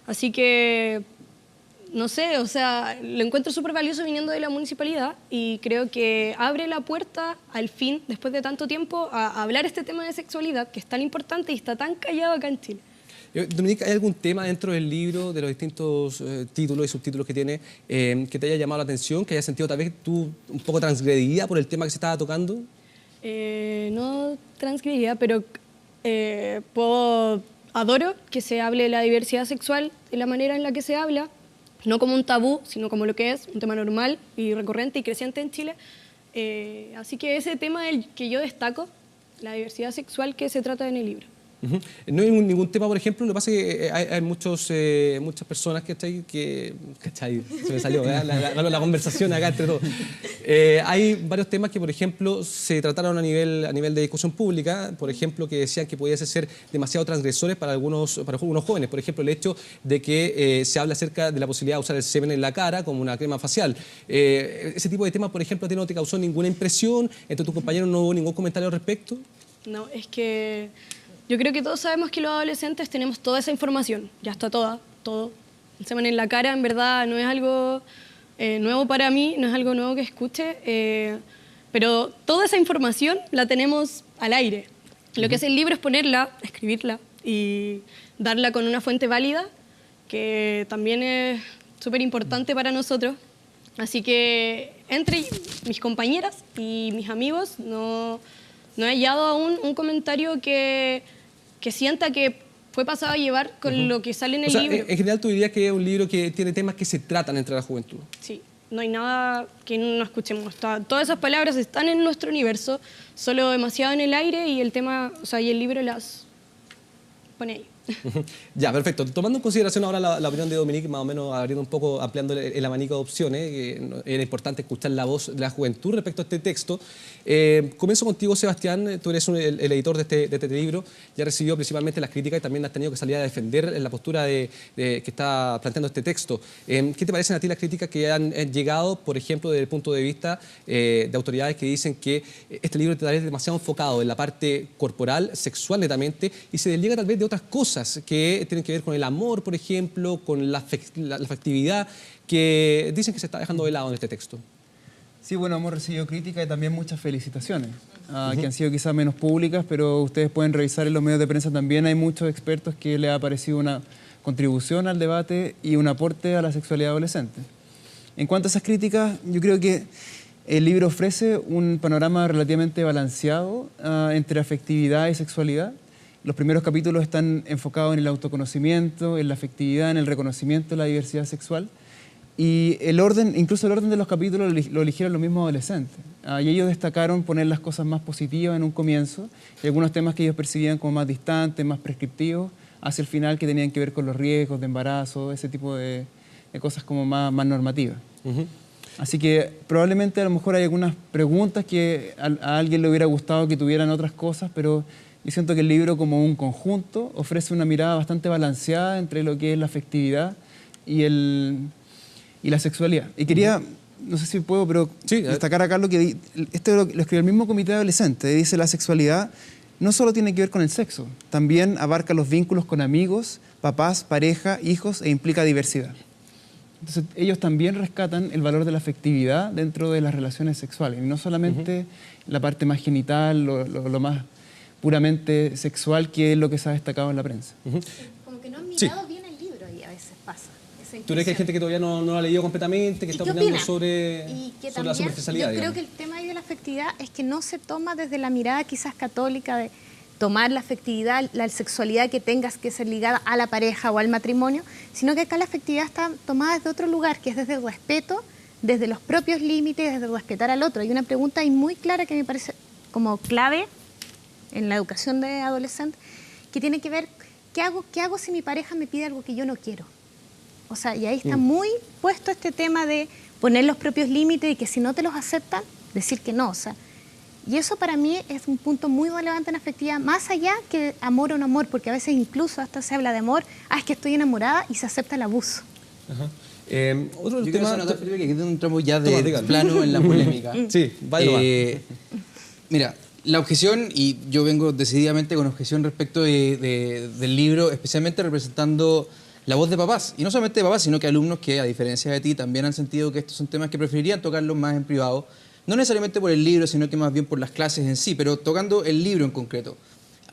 así que, no sé, o sea, lo encuentro súper valioso viniendo de la municipalidad y creo que abre la puerta al fin, después de tanto tiempo, a hablar este tema de sexualidad, que es tan importante y está tan callado acá en Chile. Dominique, ¿hay algún tema dentro del libro, de los distintos títulos y subtítulos que tiene, que te haya llamado la atención, que hayas sentido tal vez tú un poco transgredida por el tema que se estaba tocando? No transgredida, pero adoro que se hable de la diversidad sexual de la manera en la que se habla, no como un tabú, sino como lo que es, un tema normal y recurrente y creciente en Chile. Así que ese tema del que yo destaco, la diversidad sexual que se trata en el libro. No hay ningún tema, por ejemplo, lo que pasa es que hay muchas personas que se me salió la conversación acá entre todos. Hay varios temas que, por ejemplo, se trataron a nivel de discusión pública, por ejemplo, que decían que podían ser demasiado transgresores para algunos jóvenes. Por ejemplo, el hecho de que se habla acerca de la posibilidad de usar el semen en la cara como una crema facial. Ese tipo de temas, por ejemplo, ¿a ti no te causó ninguna impresión? ¿Entre tus compañeros no hubo ningún comentario al respecto? No, es que yo creo que todos sabemos que los adolescentes tenemos toda esa información, ya está todo. El semen en la cara en verdad no es algo nuevo para mí, no es algo nuevo que escuche, pero toda esa información la tenemos al aire. Lo que hace el libro es ponerla, escribirla y darla con una fuente válida, que también es súper importante para nosotros. Así que entre mis compañeras y mis amigos no he hallado aún un comentario que sienta que fue pasado a llevar con lo que sale en el libro. En general, ¿tú dirías que es un libro que tiene temas que se tratan entre la juventud? Sí, no hay nada que no escuchemos. Todas esas palabras están en nuestro universo, solo demasiado en el aire y el tema, y el libro las pone ahí. Ya, perfecto. Tomando en consideración ahora la opinión de Dominique, más o menos abriendo un poco, ampliando el abanico de opciones, que era importante escuchar la voz de la juventud respecto a este texto. Comienzo contigo, Sebastián. Tú eres el editor de este libro. Ya recibió principalmente las críticas y también has tenido que salir a defender la postura que está planteando este texto. ¿Qué te parecen a ti las críticas que han llegado, por ejemplo, desde el punto de vista de autoridades que dicen que este libro tal vez es demasiado enfocado en la parte corporal, sexual netamente, y se desliga tal vez de otras cosas que tienen que ver con el amor, por ejemplo, con la afectividad, que dicen que se está dejando de lado en este texto? Sí, bueno, hemos recibido críticas y también muchas felicitaciones, que han sido quizás menos públicas, pero ustedes pueden revisar en los medios de prensa también. Hay muchos expertos que les ha parecido una contribución al debate y un aporte a la sexualidad adolescente. En cuanto a esas críticas, yo creo que el libro ofrece un panorama relativamente balanceado entre afectividad y sexualidad. Los primeros capítulos están enfocados en el autoconocimiento, en la afectividad, en el reconocimiento de la diversidad sexual. Y incluso el orden de los capítulos lo eligieron los mismos adolescentes. Y ellos destacaron poner las cosas más positivas en un comienzo y algunos temas que ellos percibían como más distantes, más prescriptivos, hacia el final, que tenían que ver con los riesgos de embarazo, ese tipo de cosas como más normativas. Así que probablemente a lo mejor hay algunas preguntas que a alguien le hubiera gustado que tuvieran otras cosas, pero yo siento que el libro como un conjunto ofrece una mirada bastante balanceada entre lo que es la afectividad y y la sexualidad. Y quería, no sé si puedo, pero destacar acá lo que esto lo escribió el mismo comité de adolescentes. Dice: la sexualidad no solo tiene que ver con el sexo, también abarca los vínculos con amigos, papás, pareja, hijos e implica diversidad. Entonces ellos también rescatan el valor de la afectividad dentro de las relaciones sexuales, y no solamente la parte más genital, lo más puramente sexual, que es lo que se ha destacado en la prensa. Como que no han mirado bien el libro y a veces pasa. ¿Tú crees que hay gente que todavía no lo ha leído completamente, que está opinando sobre la superficialidad? Yo creo que el tema ahí de la afectividad es que no se toma desde la mirada quizás católica de tomar la afectividad, la sexualidad que tengas que ser ligada a la pareja o al matrimonio, sino que acá la afectividad está tomada desde otro lugar, que es desde el respeto, desde los propios límites, desde respetar al otro. Hay una pregunta ahí muy clara que me parece como clave en la educación de adolescentes, que tiene que ver, ¿qué hago si mi pareja me pide algo que yo no quiero? O sea, y ahí está muy puesto este tema de poner los propios límites y que si no te los aceptan, decir que no. O sea, y eso para mí es un punto muy relevante en la afectividad, más allá que amor o no amor, porque a veces incluso hasta se habla de amor, es que estoy enamorada, y se acepta el abuso. Ajá. Otro Yo tema... quiero notar, Felipe, que aquí entramos ya de plano en la polémica. Sí, vale. Mira, la objeción, y yo vengo decididamente con objeción respecto del libro, especialmente representando la voz de papás, y no solamente de papás, sino que alumnos que, a diferencia de ti, también han sentido que estos son temas que preferirían tocarlos más en privado, no necesariamente por el libro, sino que más bien por las clases en sí, pero tocando el libro en concreto.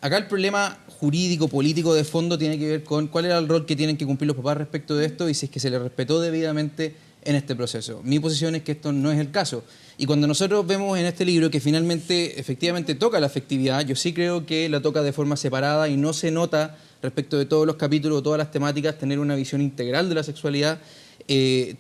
Acá el problema jurídico, político de fondo tiene que ver con cuál era el rol que tienen que cumplir los papás respecto de esto y si es que se les respetó debidamente en este proceso. Mi posición es que esto no es el caso. Y cuando nosotros vemos en este libro que finalmente, efectivamente, toca la afectividad, yo sí creo que la toca de forma separada y no se nota respecto de todos los capítulos, todas las temáticas, tener una visión integral de la sexualidad.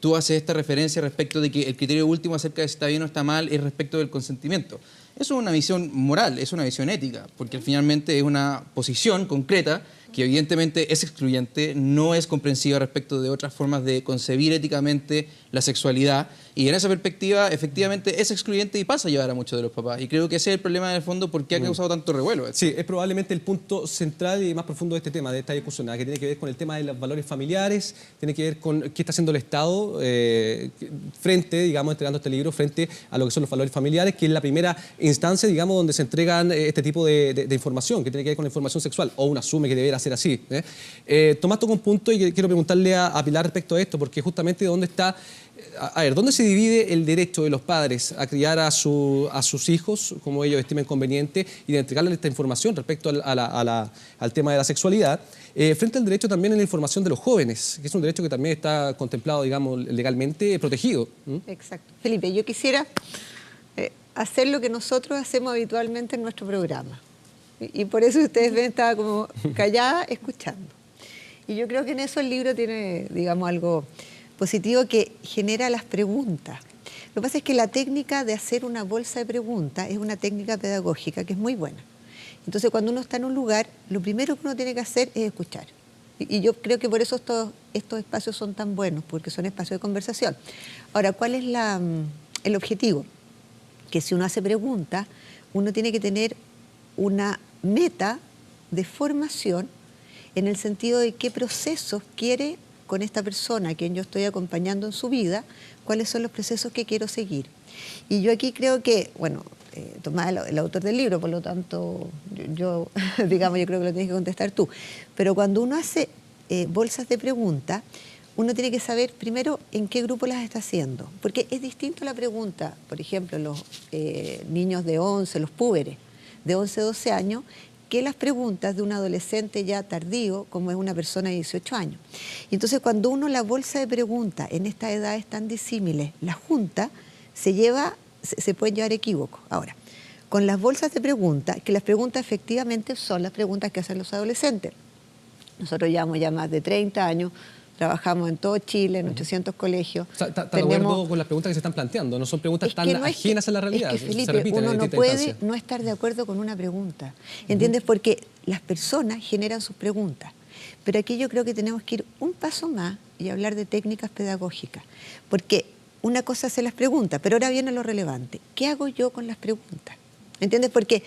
Tú haces esta referencia respecto de que el criterio último acerca de si está bien o está mal es respecto del consentimiento. Eso es una visión moral, es una visión ética, porque finalmente es una posición concreta que evidentemente es excluyente, no es comprensiva respecto de otras formas de concebir éticamente la sexualidad, y en esa perspectiva efectivamente es excluyente y pasa a llevar a muchos de los papás, y creo que ese es el problema en el fondo, porque ha causado tanto revuelo. Sí, es probablemente el punto central y más profundo de este tema, de esta discusión, que tiene que ver con el tema de los valores familiares, tiene que ver con qué está haciendo el Estado frente, digamos, entregando este libro frente a lo que son los valores familiares, que es la primera instancia, digamos, donde se entregan este tipo de información, que tiene que ver con la información sexual, o uno asume que debería ser así. Tomás toca un punto y quiero preguntarle a Pilar respecto a esto, porque justamente dónde está, ¿dónde se divide el derecho de los padres a criar a sus hijos como ellos estimen conveniente y de entregarles esta información respecto al tema de la sexualidad, frente al derecho también en la información de los jóvenes, que es un derecho que también está contemplado, digamos, legalmente protegido? Exacto. Felipe, yo quisiera hacer lo que nosotros hacemos habitualmente en nuestro programa. Y por eso ustedes ven, estaba como callada escuchando. Y yo creo que en eso el libro tiene, digamos, algo positivo que genera las preguntas. Lo que pasa es que la técnica de hacer una bolsa de preguntas es una técnica pedagógica que es muy buena. Entonces, cuando uno está en un lugar, lo primero que uno tiene que hacer es escuchar. Y yo creo que por eso estos espacios son tan buenos, porque son espacios de conversación. Ahora, ¿cuál es el objetivo? Que si uno hace preguntas, uno tiene que tener una meta de formación en el sentido de qué procesos quiere con esta persona a quien yo estoy acompañando en su vida, cuáles son los procesos que quiero seguir. Y yo aquí creo que, bueno, Tomás es el autor del libro, por lo tanto, yo creo que lo tienes que contestar tú. Pero cuando uno hace bolsas de preguntas, uno tiene que saber primero en qué grupo las está haciendo. Porque es distinto la pregunta, por ejemplo, los niños de 11, los púberes, de 11, 12 años, que las preguntas de un adolescente ya tardío, como es una persona de 18 años. Y entonces, cuando uno la bolsa de preguntas en estas edades tan disímiles la junta, se pueden llevar equívocos. Ahora, con las bolsas de preguntas, que las preguntas efectivamente son las preguntas que hacen los adolescentes. Nosotros llevamos ya más de 30 años, trabajamos en todo Chile, en 800 colegios. ¿Está de acuerdo con las preguntas que se están planteando? No son preguntas tan ajenas a la realidad. Es que, Felipe, uno no puede no estar de acuerdo con una pregunta. ¿Entiendes? Porque las personas generan sus preguntas. Pero aquí yo creo que tenemos que ir un paso más y hablar de técnicas pedagógicas. Porque una cosa es hacer las preguntas, pero ahora viene lo relevante. ¿Qué hago yo con las preguntas? ¿Entiendes? Porque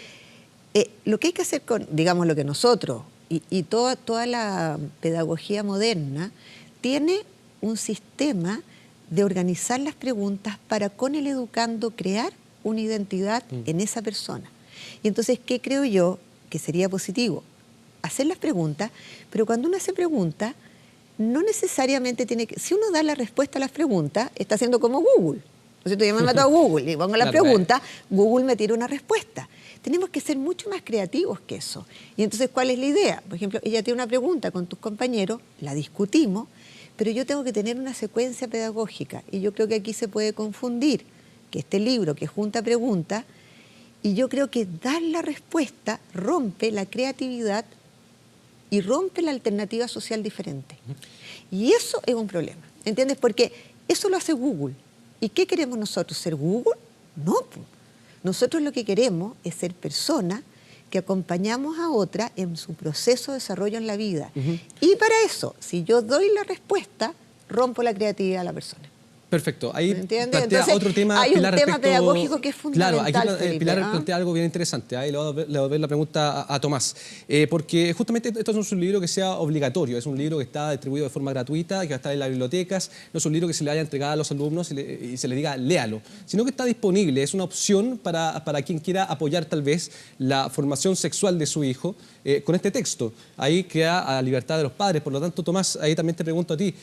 lo que hay que hacer con, digamos, lo que nosotros y toda la pedagogía moderna tiene un sistema de organizar las preguntas para con el educando crear una identidad en esa persona. Y entonces, ¿qué creo yo que sería positivo? Hacer las preguntas, pero cuando uno hace preguntas, no necesariamente tiene que... Si uno da la respuesta a las preguntas, está haciendo como Google. ¿No es cierto? Yo me meto a Google y pongo la pregunta, Google me tira una respuesta. Tenemos que ser mucho más creativos que eso. Y entonces, ¿cuál es la idea? Por ejemplo, ella tiene una pregunta con tus compañeros, la discutimos, pero yo tengo que tener una secuencia pedagógica. Y yo creo que aquí se puede confundir que este libro que junta preguntas, y yo creo que dar la respuesta rompe la creatividad y rompe la alternativa social diferente. Y eso es un problema, ¿entiendes? Porque eso lo hace Google. ¿Y qué queremos nosotros? ¿Ser Google? No. Nosotros lo que queremos es ser personas que acompañamos a otra en su proceso de desarrollo en la vida. Y para eso, si yo doy la respuesta, rompo la creatividad de la persona. Perfecto. Ahí ¿entiendes? plantea Entonces, otro tema. hay Pilar, un tema respecto... pedagógico que es fundamental. Claro, aquí Felipe, Pilar plantea algo bien interesante. Ahí le voy a volver la pregunta a Tomás. Porque justamente esto no es un libro que sea obligatorio, es un libro que está distribuido de forma gratuita, que va a estar en las bibliotecas, no es un libro que se le haya entregado a los alumnos y se le diga léalo, sino que está disponible, es una opción para quien quiera apoyar tal vez la formación sexual de su hijo con este texto. Ahí queda a la libertad de los padres. Por lo tanto, Tomás, ahí también te pregunto a ti,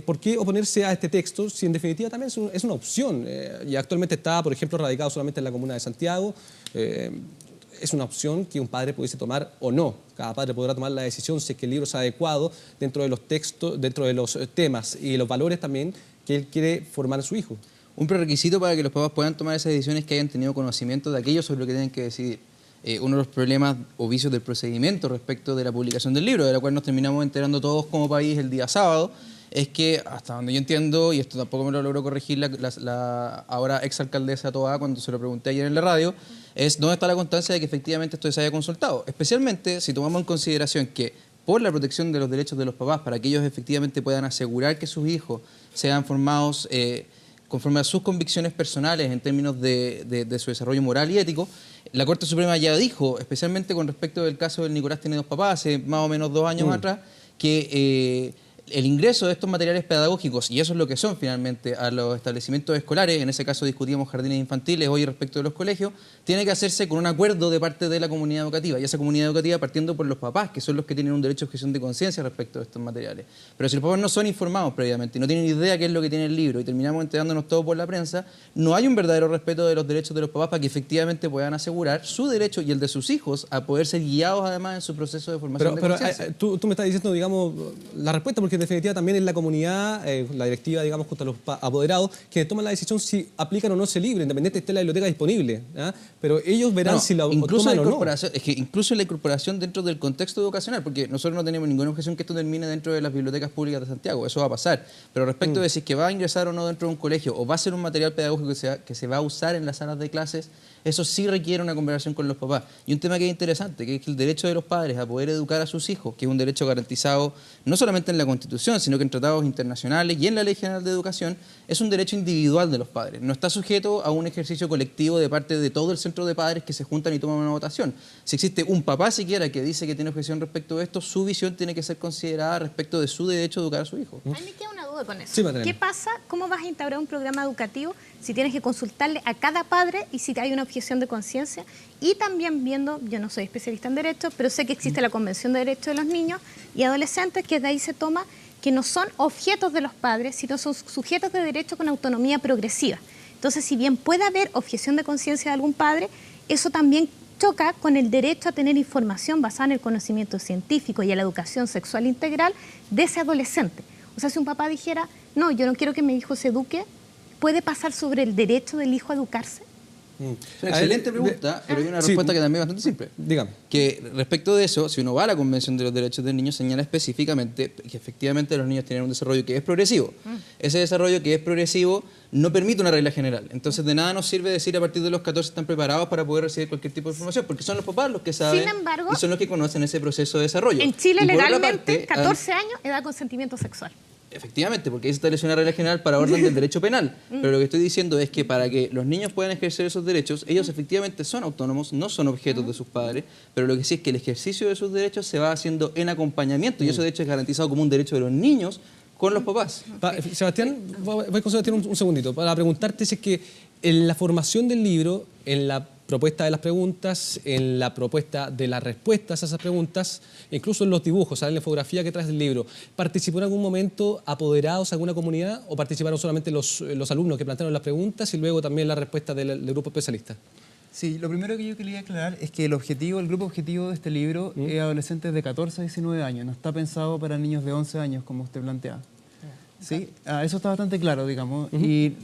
¿por qué oponerse a este texto si en definitiva también es una opción? Y actualmente está, por ejemplo, radicado solamente en la comuna de Santiago. Es una opción que un padre pudiese tomar o no. Cada padre podrá tomar la decisión si es que el libro es adecuado dentro de los textos, dentro de los temas y los valores también que él quiere formar a su hijo. Un prerequisito para que los papás puedan tomar esas decisiones es que hayan tenido conocimiento de aquello sobre lo que tienen que decidir. Uno de los problemas o vicios del procedimiento respecto de la publicación del libro, de la cual nos terminamos enterando todos como país el día sábado, es que, hasta donde yo entiendo, y esto tampoco me lo logró corregir la ahora exalcaldesa Toá cuando se lo pregunté ayer en la radio, es dónde está la constancia de que efectivamente esto se haya consultado. Especialmente si tomamos en consideración que por la protección de los derechos de los papás, para que ellos efectivamente puedan asegurar que sus hijos sean formados conforme a sus convicciones personales en términos de su desarrollo moral y ético, la Corte Suprema ya dijo, especialmente con respecto del caso del Nicolás tiene dos papás, hace más o menos 2 años atrás, que el ingreso de estos materiales pedagógicos, y eso es lo que son finalmente a los establecimientos escolares, en ese caso discutíamos jardines infantiles, hoy respecto de los colegios, tiene que hacerse con un acuerdo de parte de la comunidad educativa, y esa comunidad educativa partiendo por los papás, que son los que tienen un derecho a objeción de conciencia respecto de estos materiales. Pero si los papás no son informados previamente y no tienen idea qué es lo que tiene el libro y terminamos enterándonos todo por la prensa, no hay un verdadero respeto de los derechos de los papás para que efectivamente puedan asegurar su derecho y el de sus hijos a poder ser guiados además en su proceso de formación de conciencia. Tú me estás diciendo, digamos, la respuesta, porque en definitiva también es la comunidad, la directiva, digamos, junto a los apoderados, que toman la decisión si aplican o no ese libro, independiente esté en la biblioteca disponible. ¿Ya? Pero ellos verán si lo toman o no. Es que incluso la incorporación dentro del contexto educacional, porque nosotros no tenemos ninguna objeción que esto termine dentro de las bibliotecas públicas de Santiago, eso va a pasar. Pero respecto de si es que va a ingresar o no dentro de un colegio, o va a ser un material pedagógico que se va a usar en las salas de clases, eso sí requiere una conversación con los papás. Y un tema que es interesante, que es el derecho de los padres a poder educar a sus hijos, que es un derecho garantizado no solamente en la Constitución, sino que en tratados internacionales y en la Ley General de Educación, es un derecho individual de los padres. No está sujeto a un ejercicio colectivo de parte de todo el centro de padres que se juntan y toman una votación. Si existe un papá siquiera que dice que tiene objeción respecto de esto, su visión tiene que ser considerada respecto de su derecho a educar a su hijo. A mí me queda una duda con eso. Sí, ¿qué pasa? ¿Cómo vas a instaurar un programa educativo si tienes que consultarle a cada padre y si hay una objeción de conciencia? Y también viendo, yo no soy especialista en derecho, pero sé que existe la Convención de Derechos de los Niños y Adolescentes, que de ahí se toma que no son objetos de los padres, sino son sujetos de derecho con autonomía progresiva. Entonces, si bien puede haber objeción de conciencia de algún padre, eso también choca con el derecho a tener información basada en el conocimiento científico y a la educación sexual integral de ese adolescente. O sea, si un papá dijera, no, yo no quiero que mi hijo se eduque, ¿puede pasar sobre el derecho del hijo a educarse? Es una excelente pregunta, pero hay una respuesta que también es bastante simple. Dígame. Que respecto de eso, si uno va a la Convención de los Derechos del Niño, señala específicamente que efectivamente los niños tienen un desarrollo que es progresivo. Ese desarrollo que es progresivo no permite una regla general. Entonces, de nada nos sirve decir a partir de los 14 están preparados para poder recibir cualquier tipo de información, porque son los papás los que saben. Sin embargo, y son los que conocen ese proceso de desarrollo. En Chile, legalmente, 14 años, edad de consentimiento sexual. Efectivamente, porque ahí se establece una regla general para orden del derecho penal. Pero lo que estoy diciendo es que para que los niños puedan ejercer esos derechos, ellos efectivamente son autónomos, no son objetos de sus padres, pero lo que sí es que el ejercicio de sus derechos se va haciendo en acompañamiento, y eso de hecho es garantizado como un derecho de los niños con los papás. Sebastián, voy con Sebastián un segundito para preguntarte si es que en la formación del libro, en la propuesta de las preguntas, en la propuesta de las respuestas a esas preguntas, incluso en los dibujos, en la infografía que traes del libro, ¿participó en algún momento apoderados de alguna comunidad o participaron solamente los alumnos que plantearon las preguntas y luego también la respuesta del grupo especialista? Sí, lo primero que yo quería aclarar es que el grupo objetivo de este libro es adolescentes de 14 a 19 años, no está pensado para niños de 11 años como usted planteaba. ¿Sí? Eso está bastante claro, digamos, y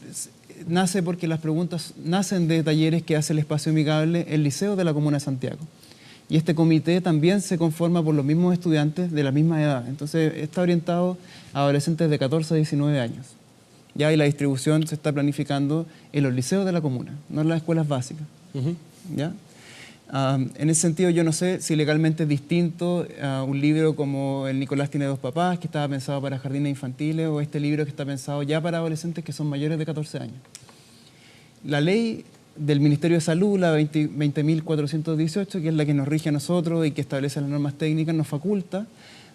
nace porque las preguntas nacen de talleres que hace el Espacio Amigable, el Liceo de la Comuna de Santiago. Y este comité también se conforma por los mismos estudiantes de la misma edad, entonces está orientado a adolescentes de 14 a 19 años. Ya, y la distribución se está planificando en los liceos de la comuna, no en las escuelas básicas. ¿Ya? En ese sentido, yo no sé si legalmente es distinto un libro como El Nicolás tiene dos papás, que estaba pensado para jardines infantiles, o este libro que está pensado ya para adolescentes que son mayores de 14 años. La ley del Ministerio de Salud, la 20.418, que es la que nos rige a nosotros y que establece las normas técnicas, nos faculta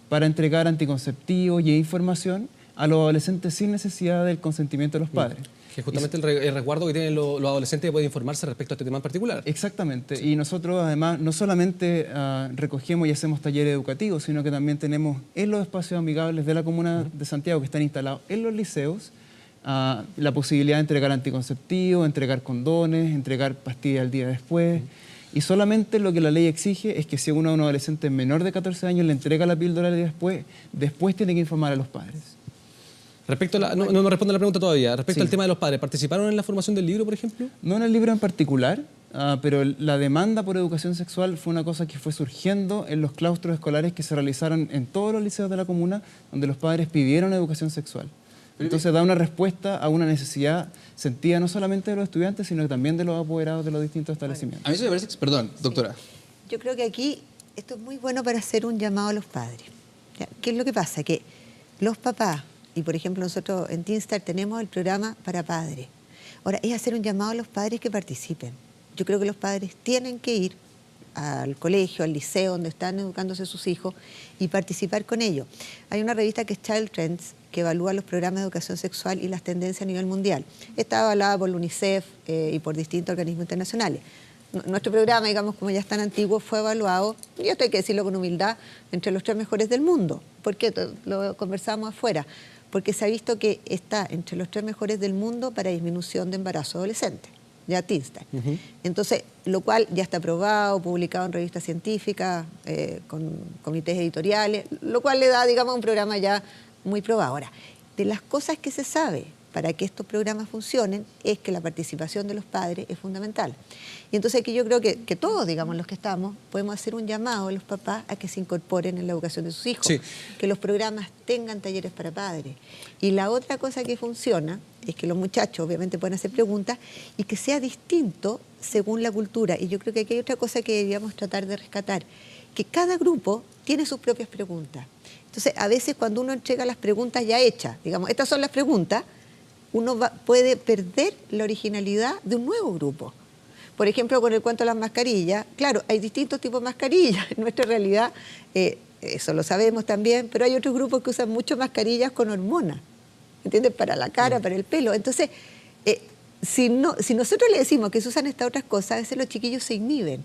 para entregar anticonceptivos y información a los adolescentes sin necesidad del consentimiento de los padres. Que es justamente el resguardo que tienen los adolescentes de poder informarse respecto a este tema en particular. Exactamente. Y nosotros además no solamente recogemos y hacemos talleres educativos, sino que también tenemos en los espacios amigables de la Comuna de Santiago que están instalados en los liceos la posibilidad de entregar anticonceptivos, entregar condones, entregar pastillas al día después. Y solamente lo que la ley exige es que si uno a un adolescente menor de 14 años le entrega la píldora al día después tiene que informar a los padres. Respecto a no me responde la pregunta todavía. Respecto al tema de los padres, ¿participaron en la formación del libro, por ejemplo? No en el libro en particular, pero la demanda por educación sexual fue una cosa que fue surgiendo en los claustros escolares que se realizaron en todos los liceos de la comuna, donde los padres pidieron educación sexual. Entonces da una respuesta a una necesidad sentida no solamente de los estudiantes, sino también de los apoderados de los distintos establecimientos. A mí se me parece que... Perdón, doctora. Yo creo que aquí esto es muy bueno para hacer un llamado a los padres. ¿Qué es lo que pasa? Que los papás, y por ejemplo nosotros en Teenstar tenemos el programa para padres. Ahora, es hacer un llamado a los padres que participen. Yo creo que los padres tienen que ir al colegio, al liceo, donde están educándose sus hijos, y participar con ellos. Hay una revista que es Child Trends, que evalúa los programas de educación sexual y las tendencias a nivel mundial. Está avalada por la UNICEF y por distintos organismos internacionales. Nuestro programa, digamos, como ya es tan antiguo, fue evaluado, y esto hay que decirlo con humildad, entre los 3 mejores del mundo. ¿Por qué? Lo conversamos afuera. Porque se ha visto que está entre los 3 mejores del mundo para disminución de embarazo adolescente, ya Teenstar. Entonces, lo cual ya está aprobado, publicado en revistas científicas, con comités editoriales, lo cual le da, digamos, un programa ya muy probado. Ahora, de las cosas que se sabe para que estos programas funcionen es que la participación de los padres es fundamental. Y entonces aquí yo creo que todos, digamos, los que estamos, podemos hacer un llamado a los papás a que se incorporen en la educación de sus hijos, que los programas tengan talleres para padres. Y la otra cosa que funciona es que los muchachos obviamente pueden hacer preguntas y que sea distinto según la cultura. Y yo creo que aquí hay otra cosa que deberíamos tratar de rescatar, que cada grupo tiene sus propias preguntas. Entonces, a veces cuando uno entrega las preguntas ya hechas, digamos, estas son las preguntas, uno puede perder la originalidad de un nuevo grupo. Por ejemplo, con el cuento de las mascarillas, claro, hay distintos tipos de mascarillas. En nuestra realidad, eso lo sabemos también, pero hay otros grupos que usan mucho mascarillas con hormonas, ¿entiendes? Para la cara, para el pelo. Entonces, si nosotros le decimos que se usan estas otras cosas, a veces los chiquillos se inhiben.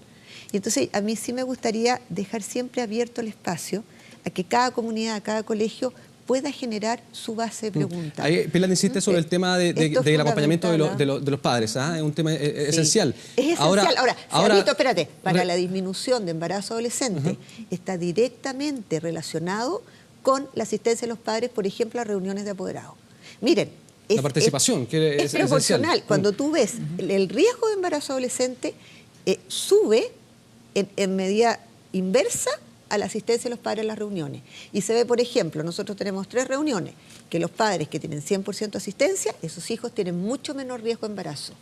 Y entonces, a mí sí me gustaría dejar siempre abierto el espacio a que cada comunidad, cada colegio pueda generar su base de preguntas. Ahí Pilar insiste sobre el tema del acompañamiento de los padres, es un tema esencial. Es esencial. Ahora, espérate, para la disminución de embarazo adolescente está directamente relacionado con la asistencia de los padres, por ejemplo, a reuniones de apoderados. Miren, la participación, que es proporcional. esencial. Cuando tú ves el riesgo de embarazo adolescente, sube en medida inversa a la asistencia de los padres a las reuniones. Y se ve, por ejemplo, nosotros tenemos 3 reuniones, que los padres que tienen 100% asistencia, esos hijos tienen mucho menor riesgo de embarazo.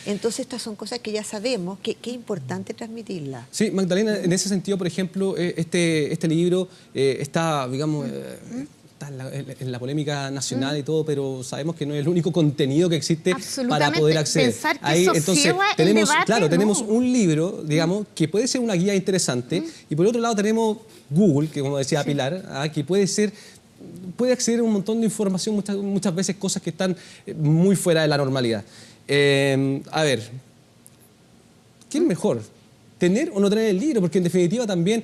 Entonces, estas son cosas que ya sabemos que es importante transmitirlas. Sí, Magdalena, en ese sentido, por ejemplo, este libro está, digamos... Está en la polémica nacional y todo, pero sabemos que no es el único contenido que existe para poder acceder. Pensar que ahí, entonces, tenemos un libro, digamos, que puede ser una guía interesante, y por otro lado tenemos Google, que como decía Pilar, que puede ser puede acceder a un montón de información, muchas veces cosas que están muy fuera de la normalidad. A ver, ¿qué es mejor? ¿Tener o no tener el libro? Porque en definitiva también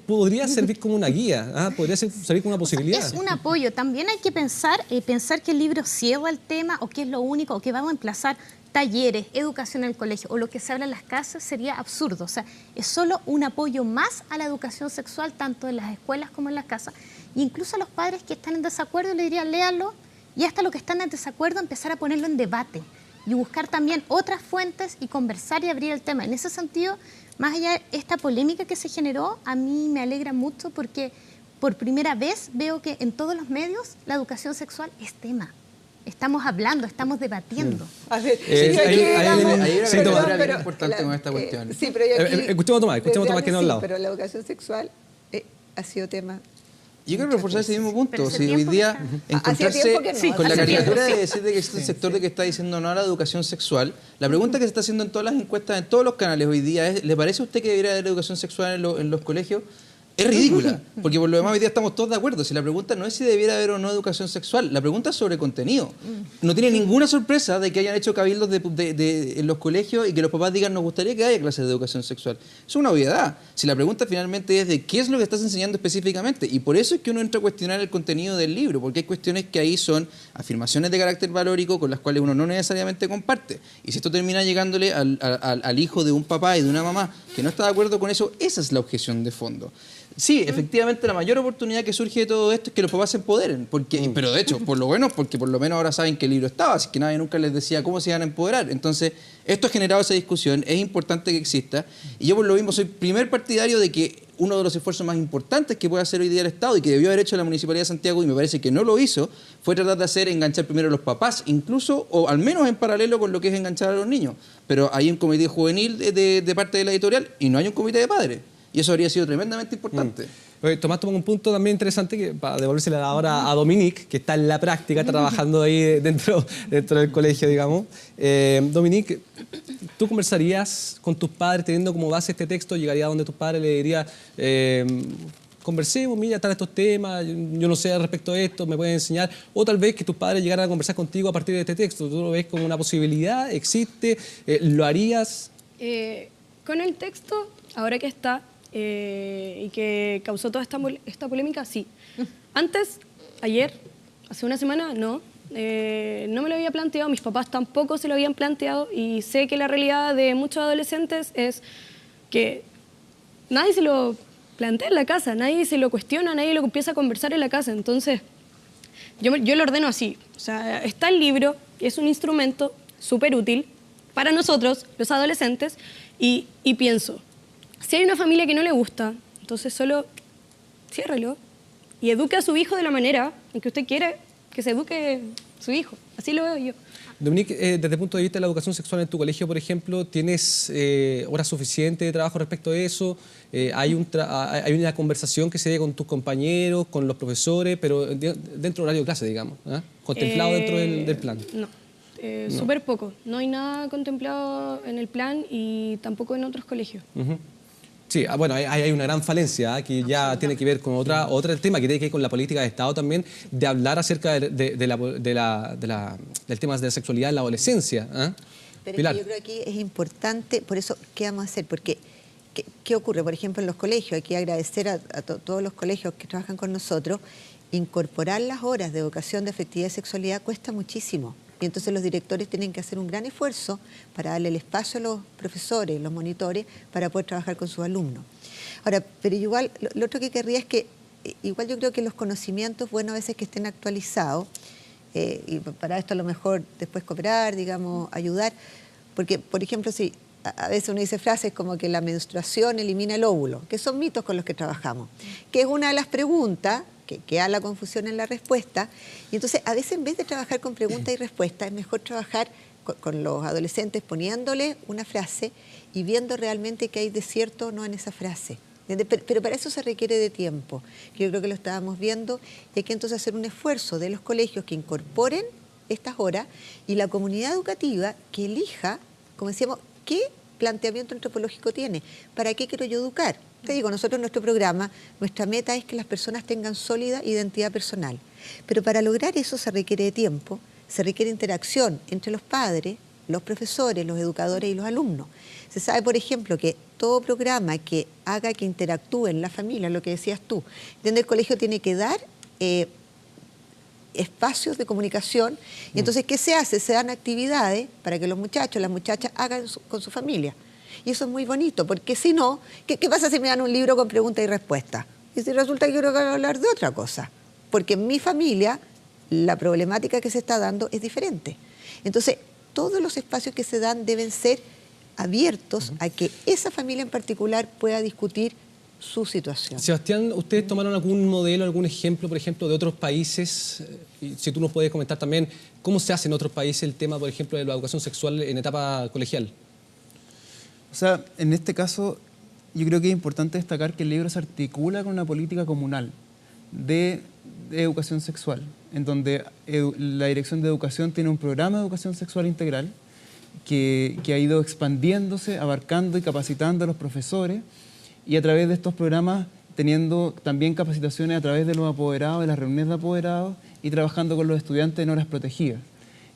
podría servir como una guía, podría servir como una posibilidad. Es un apoyo. También hay que pensar que el libro cierra el tema o que es lo único, o que va a emplazar talleres, educación en el colegio o lo que se habla en las casas sería absurdo. O sea, es solo un apoyo más a la educación sexual, tanto en las escuelas como en las casas. E incluso a los padres que están en desacuerdo le diría, léanlo, y hasta los que están en desacuerdo empezar a ponerlo en debate y buscar también otras fuentes y conversar y abrir el tema. En ese sentido, más allá de esta polémica que se generó, a mí me alegra mucho porque por primera vez veo que en todos los medios la educación sexual es tema. Estamos hablando, estamos debatiendo. A ver, hay una verdadera importante con esta cuestión. Sí, pero escuchemos a Tomás que no ha hablado. Pero la educación sexual ha sido tema. Yo quiero reforzar ese mismo punto. Si hoy día encontrarse con la caricatura de decir que existe un sector de que está diciendo no a la educación sexual, la pregunta que se está haciendo en todas las encuestas, en todos los canales hoy día es, ¿le parece a usted que debería haber educación sexual en los colegios? Es ridícula, porque por lo demás hoy día estamos todos de acuerdo. Si la pregunta no es si debiera haber o no educación sexual, la pregunta es sobre contenido. No tiene ninguna sorpresa de que hayan hecho cabildos en los colegios y que los papás digan nos gustaría que haya clases de educación sexual. Es una obviedad. Si la pregunta finalmente es de qué es lo que estás enseñando específicamente, y por eso es que uno entra a cuestionar el contenido del libro, porque hay cuestiones que ahí son afirmaciones de carácter valórico con las cuales uno no necesariamente comparte. Y si esto termina llegándole al hijo de un papá y de una mamá que no está de acuerdo con eso, esa es la objeción de fondo. Sí, efectivamente la mayor oportunidad que surge de todo esto es que los papás se empoderen, pero de hecho, por lo bueno, porque por lo menos ahora saben que el libro estaba, así que nadie nunca les decía cómo se iban a empoderar. Entonces, esto ha generado esa discusión, es importante que exista, y yo por lo mismo soy primer partidario de que uno de los esfuerzos más importantes que puede hacer hoy día el Estado y que debió haber hecho la Municipalidad de Santiago, y me parece que no lo hizo, fue tratar de enganchar primero a los papás, incluso, o al menos en paralelo con lo que es enganchar a los niños. Pero hay un comité juvenil de parte de la editorial y no hay un comité de padres. Y eso habría sido tremendamente importante. Tomás toma un punto también interesante que para devolvérsela ahora a Dominique, que está en la práctica, está trabajando ahí dentro del colegio, digamos. Dominique, ¿tú conversarías con tus padres teniendo como base este texto? ¿Llegaría donde tus padres le dirías, conversemos, mira, están estos temas, yo no sé al respecto de esto, me pueden enseñar? O tal vez que tus padres llegaran a conversar contigo a partir de este texto. ¿Tú lo ves como una posibilidad? ¿Existe? ¿Lo harías? Con el texto, ahora que está, y que causó toda esta polémica, sí. Antes, ayer, hace una semana, no me lo había planteado, mis papás tampoco se lo habían planteado, y sé que la realidad de muchos adolescentes es que nadie se lo plantea en la casa, nadie se lo cuestiona, nadie lo empieza a conversar en la casa. Entonces, yo lo ordeno así. O sea, está el libro, es un instrumento súper útil para nosotros, los adolescentes, y pienso, si hay una familia que no le gusta, entonces solo ciérrelo y eduque a su hijo de la manera en que usted quiere que se eduque su hijo. Así lo veo yo. Dominique, desde el punto de vista de la educación sexual en tu colegio, por ejemplo, ¿tienes horas suficientes de trabajo respecto a eso? ¿Hay una conversación que se dé con tus compañeros, con los profesores, pero dentro del horario de clase, digamos, contemplado dentro del plan? No. Súper poco. No hay nada contemplado en el plan y tampoco en otros colegios. Sí, bueno, hay una gran falencia que ya tiene que ver con otro tema que tiene que ver con la política de Estado también, de hablar acerca del tema de la sexualidad en la adolescencia. Pero es que yo creo que aquí es importante, por eso, ¿qué vamos a hacer? Porque, ¿qué ocurre? Por ejemplo, en los colegios, hay que agradecer a todos los colegios que trabajan con nosotros, incorporar las horas de educación de afectividad y sexualidad cuesta muchísimo. Y entonces los directores tienen que hacer un gran esfuerzo para darle el espacio a los profesores, los monitores, para poder trabajar con sus alumnos. Ahora, pero igual, lo otro que querría es que, igual yo creo que los conocimientos, bueno, a veces que estén actualizados, y para esto a lo mejor después cooperar, digamos, ayudar, porque, por ejemplo, si a veces uno dice frases como que la menstruación elimina el óvulo, que son mitos con los que trabajamos, que es una de las preguntas que da la confusión en la respuesta, y entonces a veces en vez de trabajar con pregunta y respuesta es mejor trabajar con los adolescentes poniéndole una frase y viendo realmente qué hay de cierto o no en esa frase. Pero para eso se requiere de tiempo, que yo creo que lo estábamos viendo, y hay que entonces hacer un esfuerzo de los colegios que incorporen estas horas y la comunidad educativa que elija, como decíamos, qué planteamiento antropológico tiene? ¿Para qué quiero yo educar? Te digo, nosotros en nuestro programa, nuestra meta es que las personas tengan sólida identidad personal. Pero para lograr eso se requiere de tiempo, se requiere interacción entre los padres, los profesores, los educadores y los alumnos. Se sabe, por ejemplo, que todo programa que haga que interactúen la familia, lo que decías tú, donde el colegio tiene que dar espacios de comunicación. Y entonces, ¿qué se hace? Se dan actividades para que los muchachos, las muchachas hagan con su familia. Y eso es muy bonito, porque si no, ¿qué pasa si me dan un libro con preguntas y respuestas? Y si resulta que quiero hablar de otra cosa. Porque en mi familia la problemática que se está dando es diferente. Entonces, todos los espacios que se dan deben ser abiertos a que esa familia en particular pueda discutir su situación. Sebastián, ¿ustedes tomaron algún modelo, algún ejemplo, por ejemplo, de otros países? Y si tú nos puedes comentar también cómo se hace en otros países el tema, por ejemplo, de la educación sexual en etapa colegial. O sea, en este caso, yo creo que es importante destacar que el libro se articula con una política comunal de educación sexual, en donde la Dirección de Educación tiene un programa de educación sexual integral que ha ido expandiéndose, abarcando y capacitando a los profesores, y a través de estos programas teniendo también capacitaciones a través de los apoderados, de las reuniones de apoderados, y trabajando con los estudiantes en horas protegidas.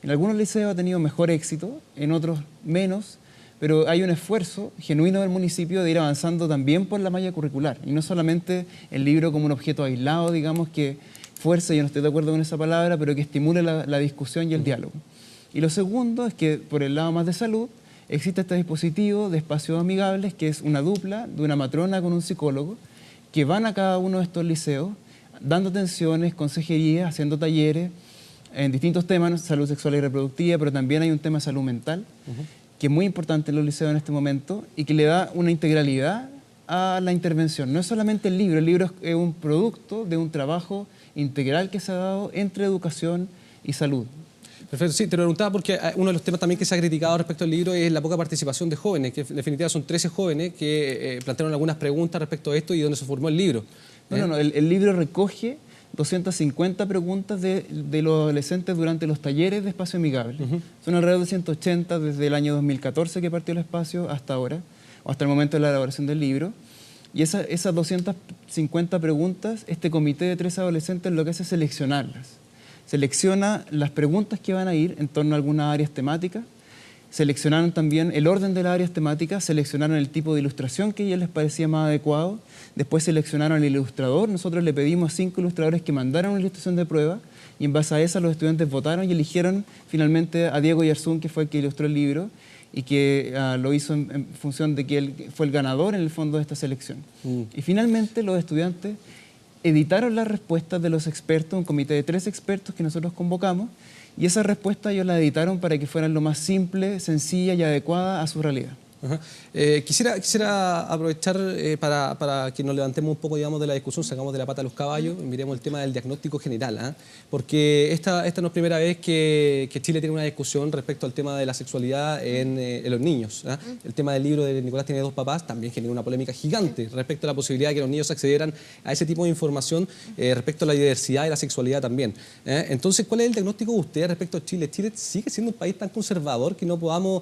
En algunos liceos ha tenido mejor éxito, en otros menos, pero hay un esfuerzo genuino del municipio de ir avanzando también por la malla curricular, y no solamente el libro como un objeto aislado, digamos, que fuerce, yo no estoy de acuerdo con esa palabra, pero que estimule la discusión y el diálogo. Y lo segundo es que, por el lado más de salud, existe este dispositivo de espacios amigables, que es una dupla de una matrona con un psicólogo, que van a cada uno de estos liceos, dando atenciones, consejerías, haciendo talleres en distintos temas, salud sexual y reproductiva, pero también hay un tema de salud mental, que es muy importante en los liceos en este momento y que le da una integralidad a la intervención. No es solamente el libro es un producto de un trabajo integral que se ha dado entre educación y salud. Perfecto, sí, te lo preguntaba porque uno de los temas también que se ha criticado respecto al libro es la poca participación de jóvenes, que en definitiva son 13 jóvenes que plantearon algunas preguntas respecto a esto y donde se formó el libro. No, el libro recoge 250 preguntas de los adolescentes durante los talleres de Espacio Amigable. Son alrededor de 180 desde el año 2014 que partió el espacio hasta ahora, o hasta el momento de la elaboración del libro. Y esas 250 preguntas, este comité de 13 adolescentes lo que hace es seleccionarlas. Selecciona las preguntas que van a ir en torno a algunas áreas temáticas, seleccionaron también el orden de las áreas temáticas, seleccionaron el tipo de ilustración que a ellos les parecía más adecuado, después seleccionaron el ilustrador. Nosotros le pedimos a 5 ilustradores que mandaran una ilustración de prueba y en base a esa los estudiantes votaron y eligieron finalmente a Diego Yarzún, que fue el que ilustró el libro y que lo hizo en función de que él fue el ganador en el fondo de esta selección. Y finalmente los estudiantes editaron las respuestas de los expertos, un comité de 3 expertos que nosotros convocamos, y esas respuestas ellos las editaron para que fueran lo más simple, sencilla y adecuada a su realidad. Quisiera aprovechar para que nos levantemos un poco, digamos, de la discusión, sacamos de la pata a los caballos, miremos el tema del diagnóstico general, porque esta no es primera vez que Chile tiene una discusión respecto al tema de la sexualidad en los niños. El tema del libro de Nicolás tiene 2 papás también generó una polémica gigante respecto a la posibilidad de que los niños accedieran a ese tipo de información respecto a la diversidad y la sexualidad también. Entonces, ¿cuál es el diagnóstico de usted respecto a Chile? ¿Chile sigue siendo un país tan conservador que no podamos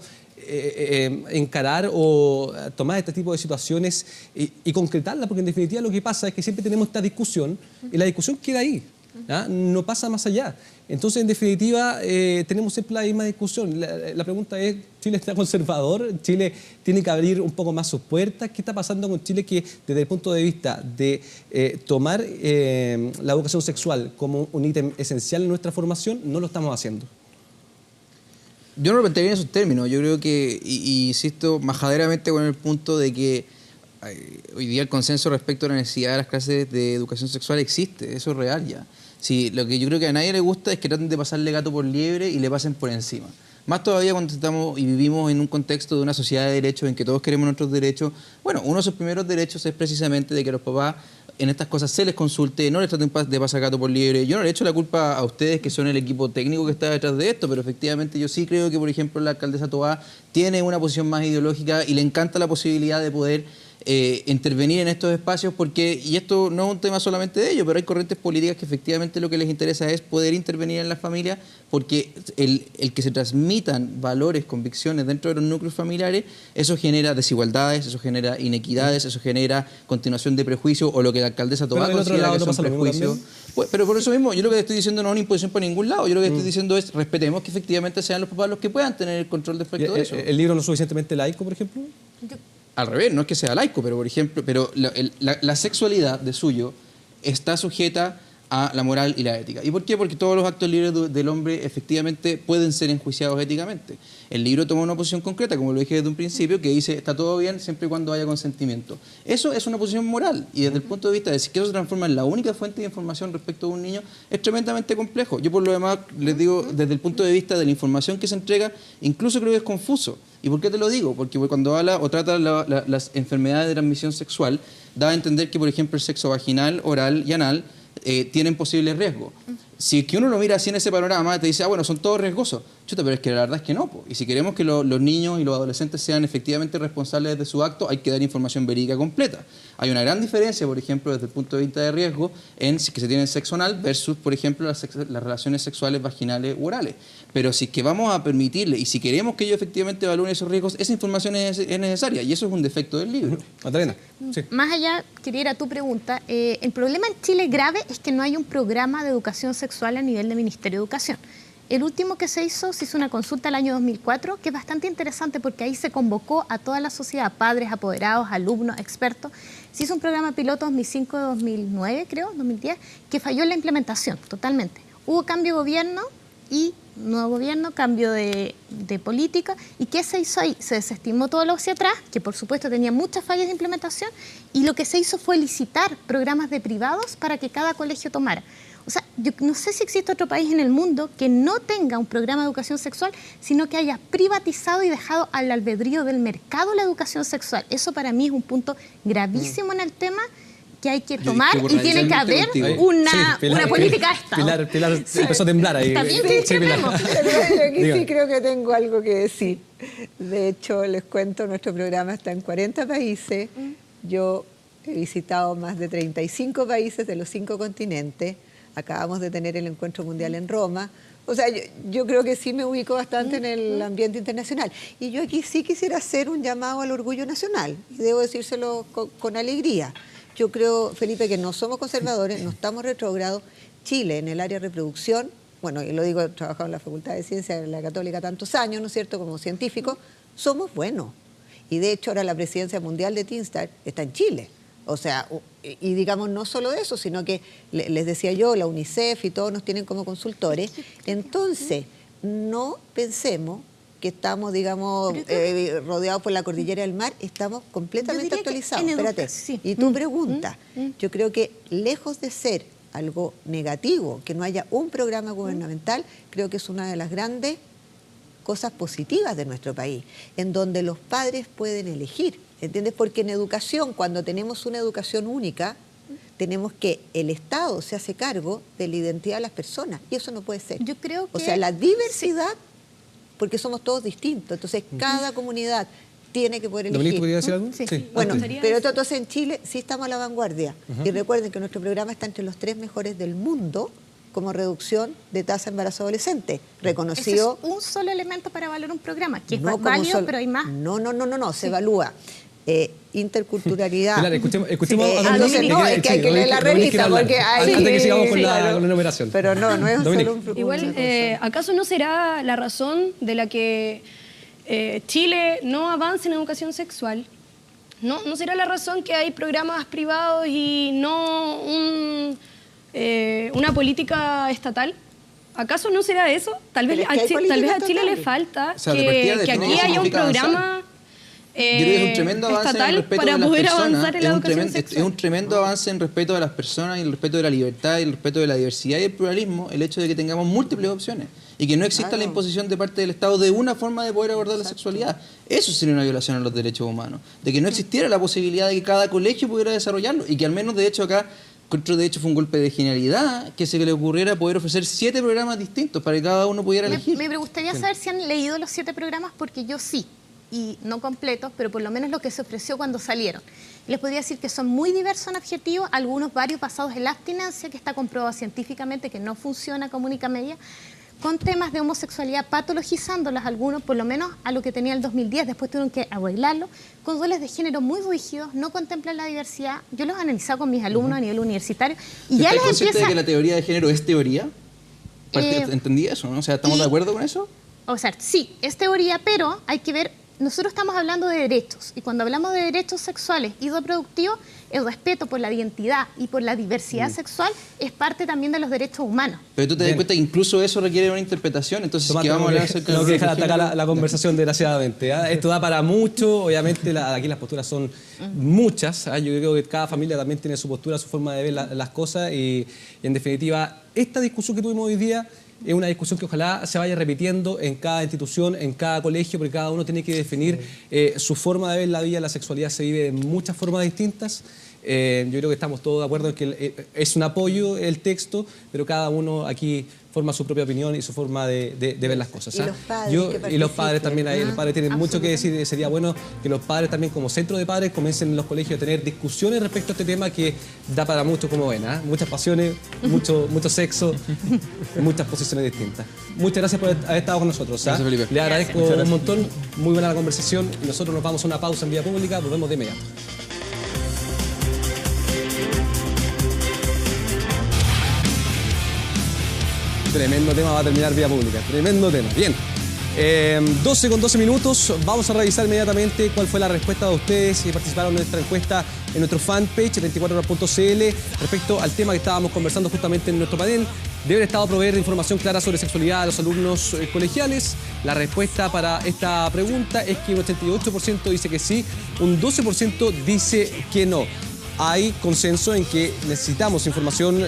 encarar o tomar este tipo de situaciones y concretarla? Porque en definitiva lo que pasa es que siempre tenemos esta discusión y la discusión queda ahí, no pasa más allá. Entonces, en definitiva, tenemos siempre la misma discusión. La pregunta es, ¿Chile está conservador? ¿Chile tiene que abrir un poco más sus puertas? ¿Qué está pasando con Chile que desde el punto de vista de tomar la educación sexual como un ítem esencial en nuestra formación, no lo estamos haciendo? Yo no lo plantearía en esos términos. Yo creo que, y insisto majaderamente con el punto de que hoy día el consenso respecto a la necesidad de las clases de educación sexual existe, eso es real ya. Sí, lo que yo creo que a nadie le gusta es que traten de pasarle gato por liebre y le pasen por encima. Más todavía cuando estamos y vivimos en un contexto de una sociedad de derechos en que todos queremos nuestros derechos. Bueno, uno de sus primeros derechos es precisamente de que los papás en estas cosas se les consulte, no les traten de pasar gato por liebre. Yo no le echo la culpa a ustedes que son el equipo técnico que está detrás de esto, pero efectivamente yo sí creo que, por ejemplo, la alcaldesa Tobá tiene una posición más ideológica y le encanta la posibilidad de poder intervenir en estos espacios porque, y esto no es un tema solamente de ellos, pero hay corrientes políticas que efectivamente lo que les interesa es poder intervenir en la familia porque el que se transmitan valores, convicciones dentro de los núcleos familiares, eso genera desigualdades, eso genera inequidades, eso genera continuación de prejuicios o lo que la alcaldesa Tobá considera que son prejuicios. Pues, pero por eso mismo, yo lo que estoy diciendo no es una imposición para ningún lado, yo lo que estoy diciendo es respetemos que efectivamente sean los papás los que puedan tener el control respecto de eso. ¿El libro no es suficientemente laico, por ejemplo? Al revés, no es que sea laico, pero por ejemplo, la sexualidad de suyo está sujeta a la moral y la ética. ¿Y por qué? Porque todos los actos libres del hombre efectivamente pueden ser enjuiciados éticamente. El libro toma una posición concreta, como lo dije desde un principio, que dice está todo bien siempre y cuando haya consentimiento. Eso es una posición moral y desde el punto de vista de que eso se transforma en la única fuente de información respecto a un niño es tremendamente complejo. Yo por lo demás les digo, desde el punto de vista de la información que se entrega, incluso creo que es confuso. ¿Y por qué te lo digo? Porque cuando habla o trata las enfermedades de transmisión sexual, da a entender que, por ejemplo, el sexo vaginal, oral y anal tienen posibles riesgos. Si es que uno lo mira así en ese panorama, te dice, bueno, son todos riesgosos. Chuta, pero es que la verdad es que no. Y si queremos que los niños y los adolescentes sean efectivamente responsables de su acto, hay que dar información verídica completa. Hay una gran diferencia, por ejemplo, desde el punto de vista de riesgo, en si que se tiene sexo anal versus, por ejemplo, las relaciones sexuales vaginales u orales. Pero si es que vamos a permitirle, y si queremos que ellos efectivamente evalúen esos riesgos, esa información es necesaria, y eso es un defecto del libro. Magdalena. Sí. Más allá, quería ir a tu pregunta, el problema en Chile grave es que no hay un programa de educación sexual a nivel del Ministerio de Educación. El último que se hizo una consulta el año 2004, que es bastante interesante porque ahí se convocó a toda la sociedad, padres, apoderados, alumnos, expertos. Se hizo un programa piloto 2005-2009, creo, 2010, que falló en la implementación totalmente. Hubo cambio de gobierno y nuevo gobierno, cambio de política. ¿Y qué se hizo ahí? Se desestimó todo lo hacia atrás, que por supuesto tenía muchas fallas de implementación, y lo que se hizo fue licitar programas de privados para que cada colegio tomara. O sea, yo no sé si existe otro país en el mundo que no tenga un programa de educación sexual, sino que haya privatizado y dejado al albedrío del mercado la educación sexual. Eso para mí es un punto gravísimo en el tema que hay que tomar y tiene que haber una política de Estado. Pilar empezó a temblar ahí. Está bien que discrepemos. Yo aquí sí creo que tengo algo que decir. De hecho, les cuento, nuestro programa está en 40 países. Yo he visitado más de 35 países de los 5 continentes. Acabamos de tener el Encuentro Mundial en Roma. O sea, yo creo que sí me ubico bastante en el ambiente internacional. Y yo aquí sí quisiera hacer un llamado al orgullo nacional. Y debo decírselo con alegría. Yo creo, Felipe, que no somos conservadores, no estamos retrógrados. Chile, en el área de reproducción, bueno, y lo digo, he trabajado en la Facultad de Ciencias de la Católica tantos años, ¿no es cierto?, como científico, somos buenos. Y de hecho ahora la presidencia mundial de TeenStar está en Chile. O sea, y digamos, no solo eso, sino que les decía yo, la UNICEF y todos nos tienen como consultores. Entonces, no pensemos que estamos, digamos, rodeados por la cordillera del mar, estamos completamente actualizados. Espérate, y tu pregunta, yo creo que lejos de ser algo negativo, que no haya un programa gubernamental, creo que es una de las grandes cosas positivas de nuestro país, en donde los padres pueden elegir, ¿entiendes? Porque en educación, cuando tenemos una educación única, tenemos que el Estado se hace cargo de la identidad de las personas, y eso no puede ser. Yo creo que... O sea, la diversidad, porque somos todos distintos, entonces cada comunidad tiene que poder elegir. ¿Dominique podría decir algo? Sí. Bueno, pero entonces en Chile sí estamos a la vanguardia. Y recuerden que nuestro programa está entre los 3 mejores del mundo como reducción de tasa de embarazo adolescente, reconocido... Ese es un solo elemento para evaluar un programa, que es válido, pero hay más. No, se evalúa interculturalidad. Claro, escuchemos entonces, no, es que hay que leer la revista, porque hay... Antes que sigamos con la enumeración. Pero no es solo un... Igual, ¿acaso no será la razón de la que Chile no avance en educación sexual? ¿No será la razón que hay programas privados y no una política estatal? ¿Acaso no será eso? Tal vez a Chile le falta que aquí haya un programa es un tremendo avance estatal en el respeto para de las poder personas. avanzar en la educación sexual. Es un tremendo avance en respeto de las personas y el respeto de la libertad y el respeto de la diversidad y el pluralismo, el hecho de que tengamos múltiples opciones y que no exista la imposición de parte del Estado de una forma de poder abordar la sexualidad. Eso sería una violación a los derechos humanos, de que no existiera la posibilidad de que cada colegio pudiera desarrollarlo y que al menos de hecho acá de hecho fue un golpe de genialidad que se le ocurriera poder ofrecer 7 programas distintos para que cada uno pudiera elegir. Me gustaría saber si han leído los 7 programas, porque yo sí. y no completos, pero por lo menos lo que se ofreció cuando salieron. Les podría decir que son muy diversos en objetivos, varios basados en la abstinencia, que está comprobado científicamente que no funciona como única medida, con temas de homosexualidad patologizándolas algunos, por lo menos a lo que tenía el 2010, después tuvieron que arreglarlo, con roles de género muy rígidos, no contemplan la diversidad. Yo los he analizado con mis alumnos a nivel universitario y ya les empieza... de que la teoría de género es teoría? ¿Entendí eso, no? O sea, ¿estamos de acuerdo con eso? O sea, sí, es teoría, pero hay que ver, nosotros estamos hablando de derechos, y cuando hablamos de derechos sexuales y reproductivos, el respeto por la identidad y por la diversidad sexual es parte también de los derechos humanos. Pero tú te das cuenta que incluso eso requiere una interpretación, entonces Tomás, vamos a hablar acerca de... Tengo que dejar atacar la conversación, desgraciadamente. Esto da para mucho, obviamente aquí las posturas son muchas. Yo creo que cada familia también tiene su postura, su forma de ver las cosas y en definitiva, esta discusión que tuvimos hoy día es una discusión que ojalá se vaya repitiendo en cada institución, en cada colegio, porque cada uno tiene que definir su forma de ver la vida. La sexualidad se vive de muchas formas distintas. Yo creo que estamos todos de acuerdo en que es un apoyo el texto, pero cada uno aquí forma su propia opinión y su forma de ver las cosas. Y los padres también, los padres tienen mucho que decir. Sería bueno que los padres también, como centro de padres, comiencen en los colegios a tener discusiones respecto a este tema que da para mucho, como ven, muchas pasiones, mucho sexo, muchas posiciones distintas. Muchas gracias por haber estado con nosotros. Gracias, Felipe. Le agradezco un montón, muy buena la conversación y nosotros nos vamos a una pausa en vía pública, volvemos de inmediato. Tremendo tema va a terminar vía pública, tremendo tema. Bien, 12 con 12 minutos, vamos a revisar inmediatamente cuál fue la respuesta de ustedes que participaron en nuestra encuesta en nuestro fanpage 24horas.cl respecto al tema que estábamos conversando justamente en nuestro panel. ¿Debe el Estado proveer información clara sobre sexualidad a los alumnos colegiales? La respuesta para esta pregunta es que un 88% dice que sí, un 12% dice que no. Hay consenso en que necesitamos información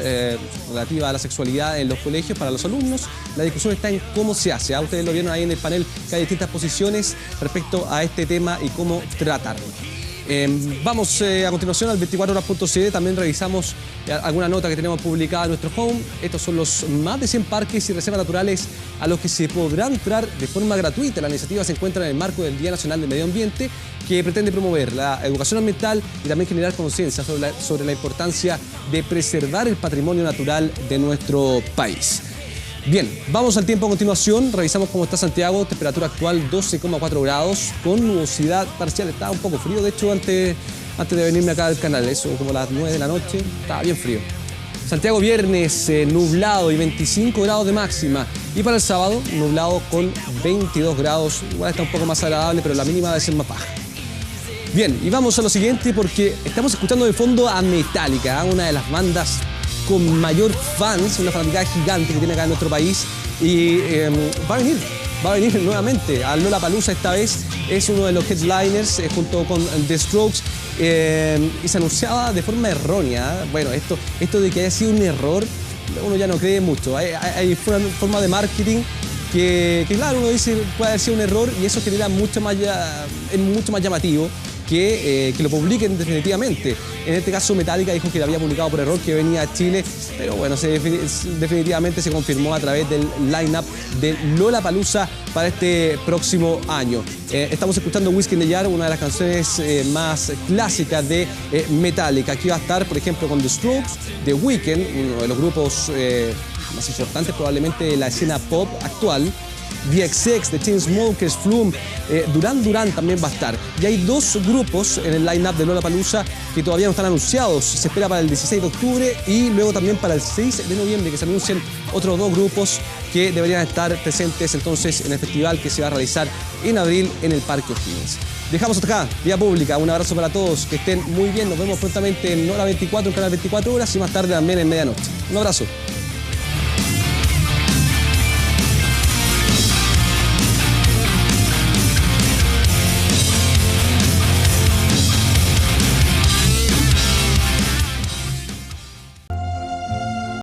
relativa a la sexualidad en los colegios para los alumnos. La discusión está en cómo se hace. Ustedes lo vieron ahí en el panel que hay distintas posiciones respecto a este tema y cómo tratarlo. Vamos a continuación al 24horas.cl. También revisamos alguna nota que tenemos publicada en nuestro home. Estos son los más de 100 parques y reservas naturales a los que se podrá entrar de forma gratuita. La iniciativa se encuentra en el marco del Día Nacional del Medio Ambiente, que pretende promover la educación ambiental y también generar conciencia sobre la importancia de preservar el patrimonio natural de nuestro país. Bien, vamos al tiempo a continuación. Revisamos cómo está Santiago. Temperatura actual 12,4 grados con nubosidad parcial. Estaba un poco frío, de hecho, antes de venirme acá al canal. Eso como a las 9 de la noche. Estaba bien frío. Santiago viernes nublado y 25 grados de máxima. Y para el sábado nublado con 22 grados. Igual está un poco más agradable, pero la mínima debe ser más baja. Bien, y vamos a lo siguiente porque estamos escuchando de fondo a Metallica, una de las bandas con mayor fans, una fanaticada gigante que tiene acá en nuestro país. Y va a venir nuevamente a Lollapalooza. Esta vez es uno de los headliners junto con The Strokes. Y se anunciaba de forma errónea. Bueno, esto de que haya sido un error, uno ya no cree mucho. Hay forma de marketing que claro, uno dice puede haber sido un error y eso genera es mucho más llamativo que lo publiquen definitivamente. En este caso Metallica dijo que lo había publicado por error, que venía a Chile, pero bueno, definitivamente se confirmó a través del line-up de Lollapalooza para este próximo año. Estamos escuchando Whiskey in the Jar, una de las canciones más clásicas de Metallica. Aquí va a estar, por ejemplo, con The Strokes, The Weeknd, uno de los grupos más importantes probablemente de la escena pop actual. The XX, The Chainsmokers, Flume, Duran Duran también va a estar. Y hay dos grupos en el line-up de Lollapalooza que todavía no están anunciados. Se espera para el 16 de octubre y luego también para el 6 de noviembre que se anuncien otros dos grupos que deberían estar presentes entonces en el festival que se va a realizar en abril en el Parque O'Higgins. Dejamos hasta acá, vía pública. Un abrazo para todos, que estén muy bien. Nos vemos prontamente en Hora 24, en Canal 24 Horas y más tarde también en medianoche. Un abrazo.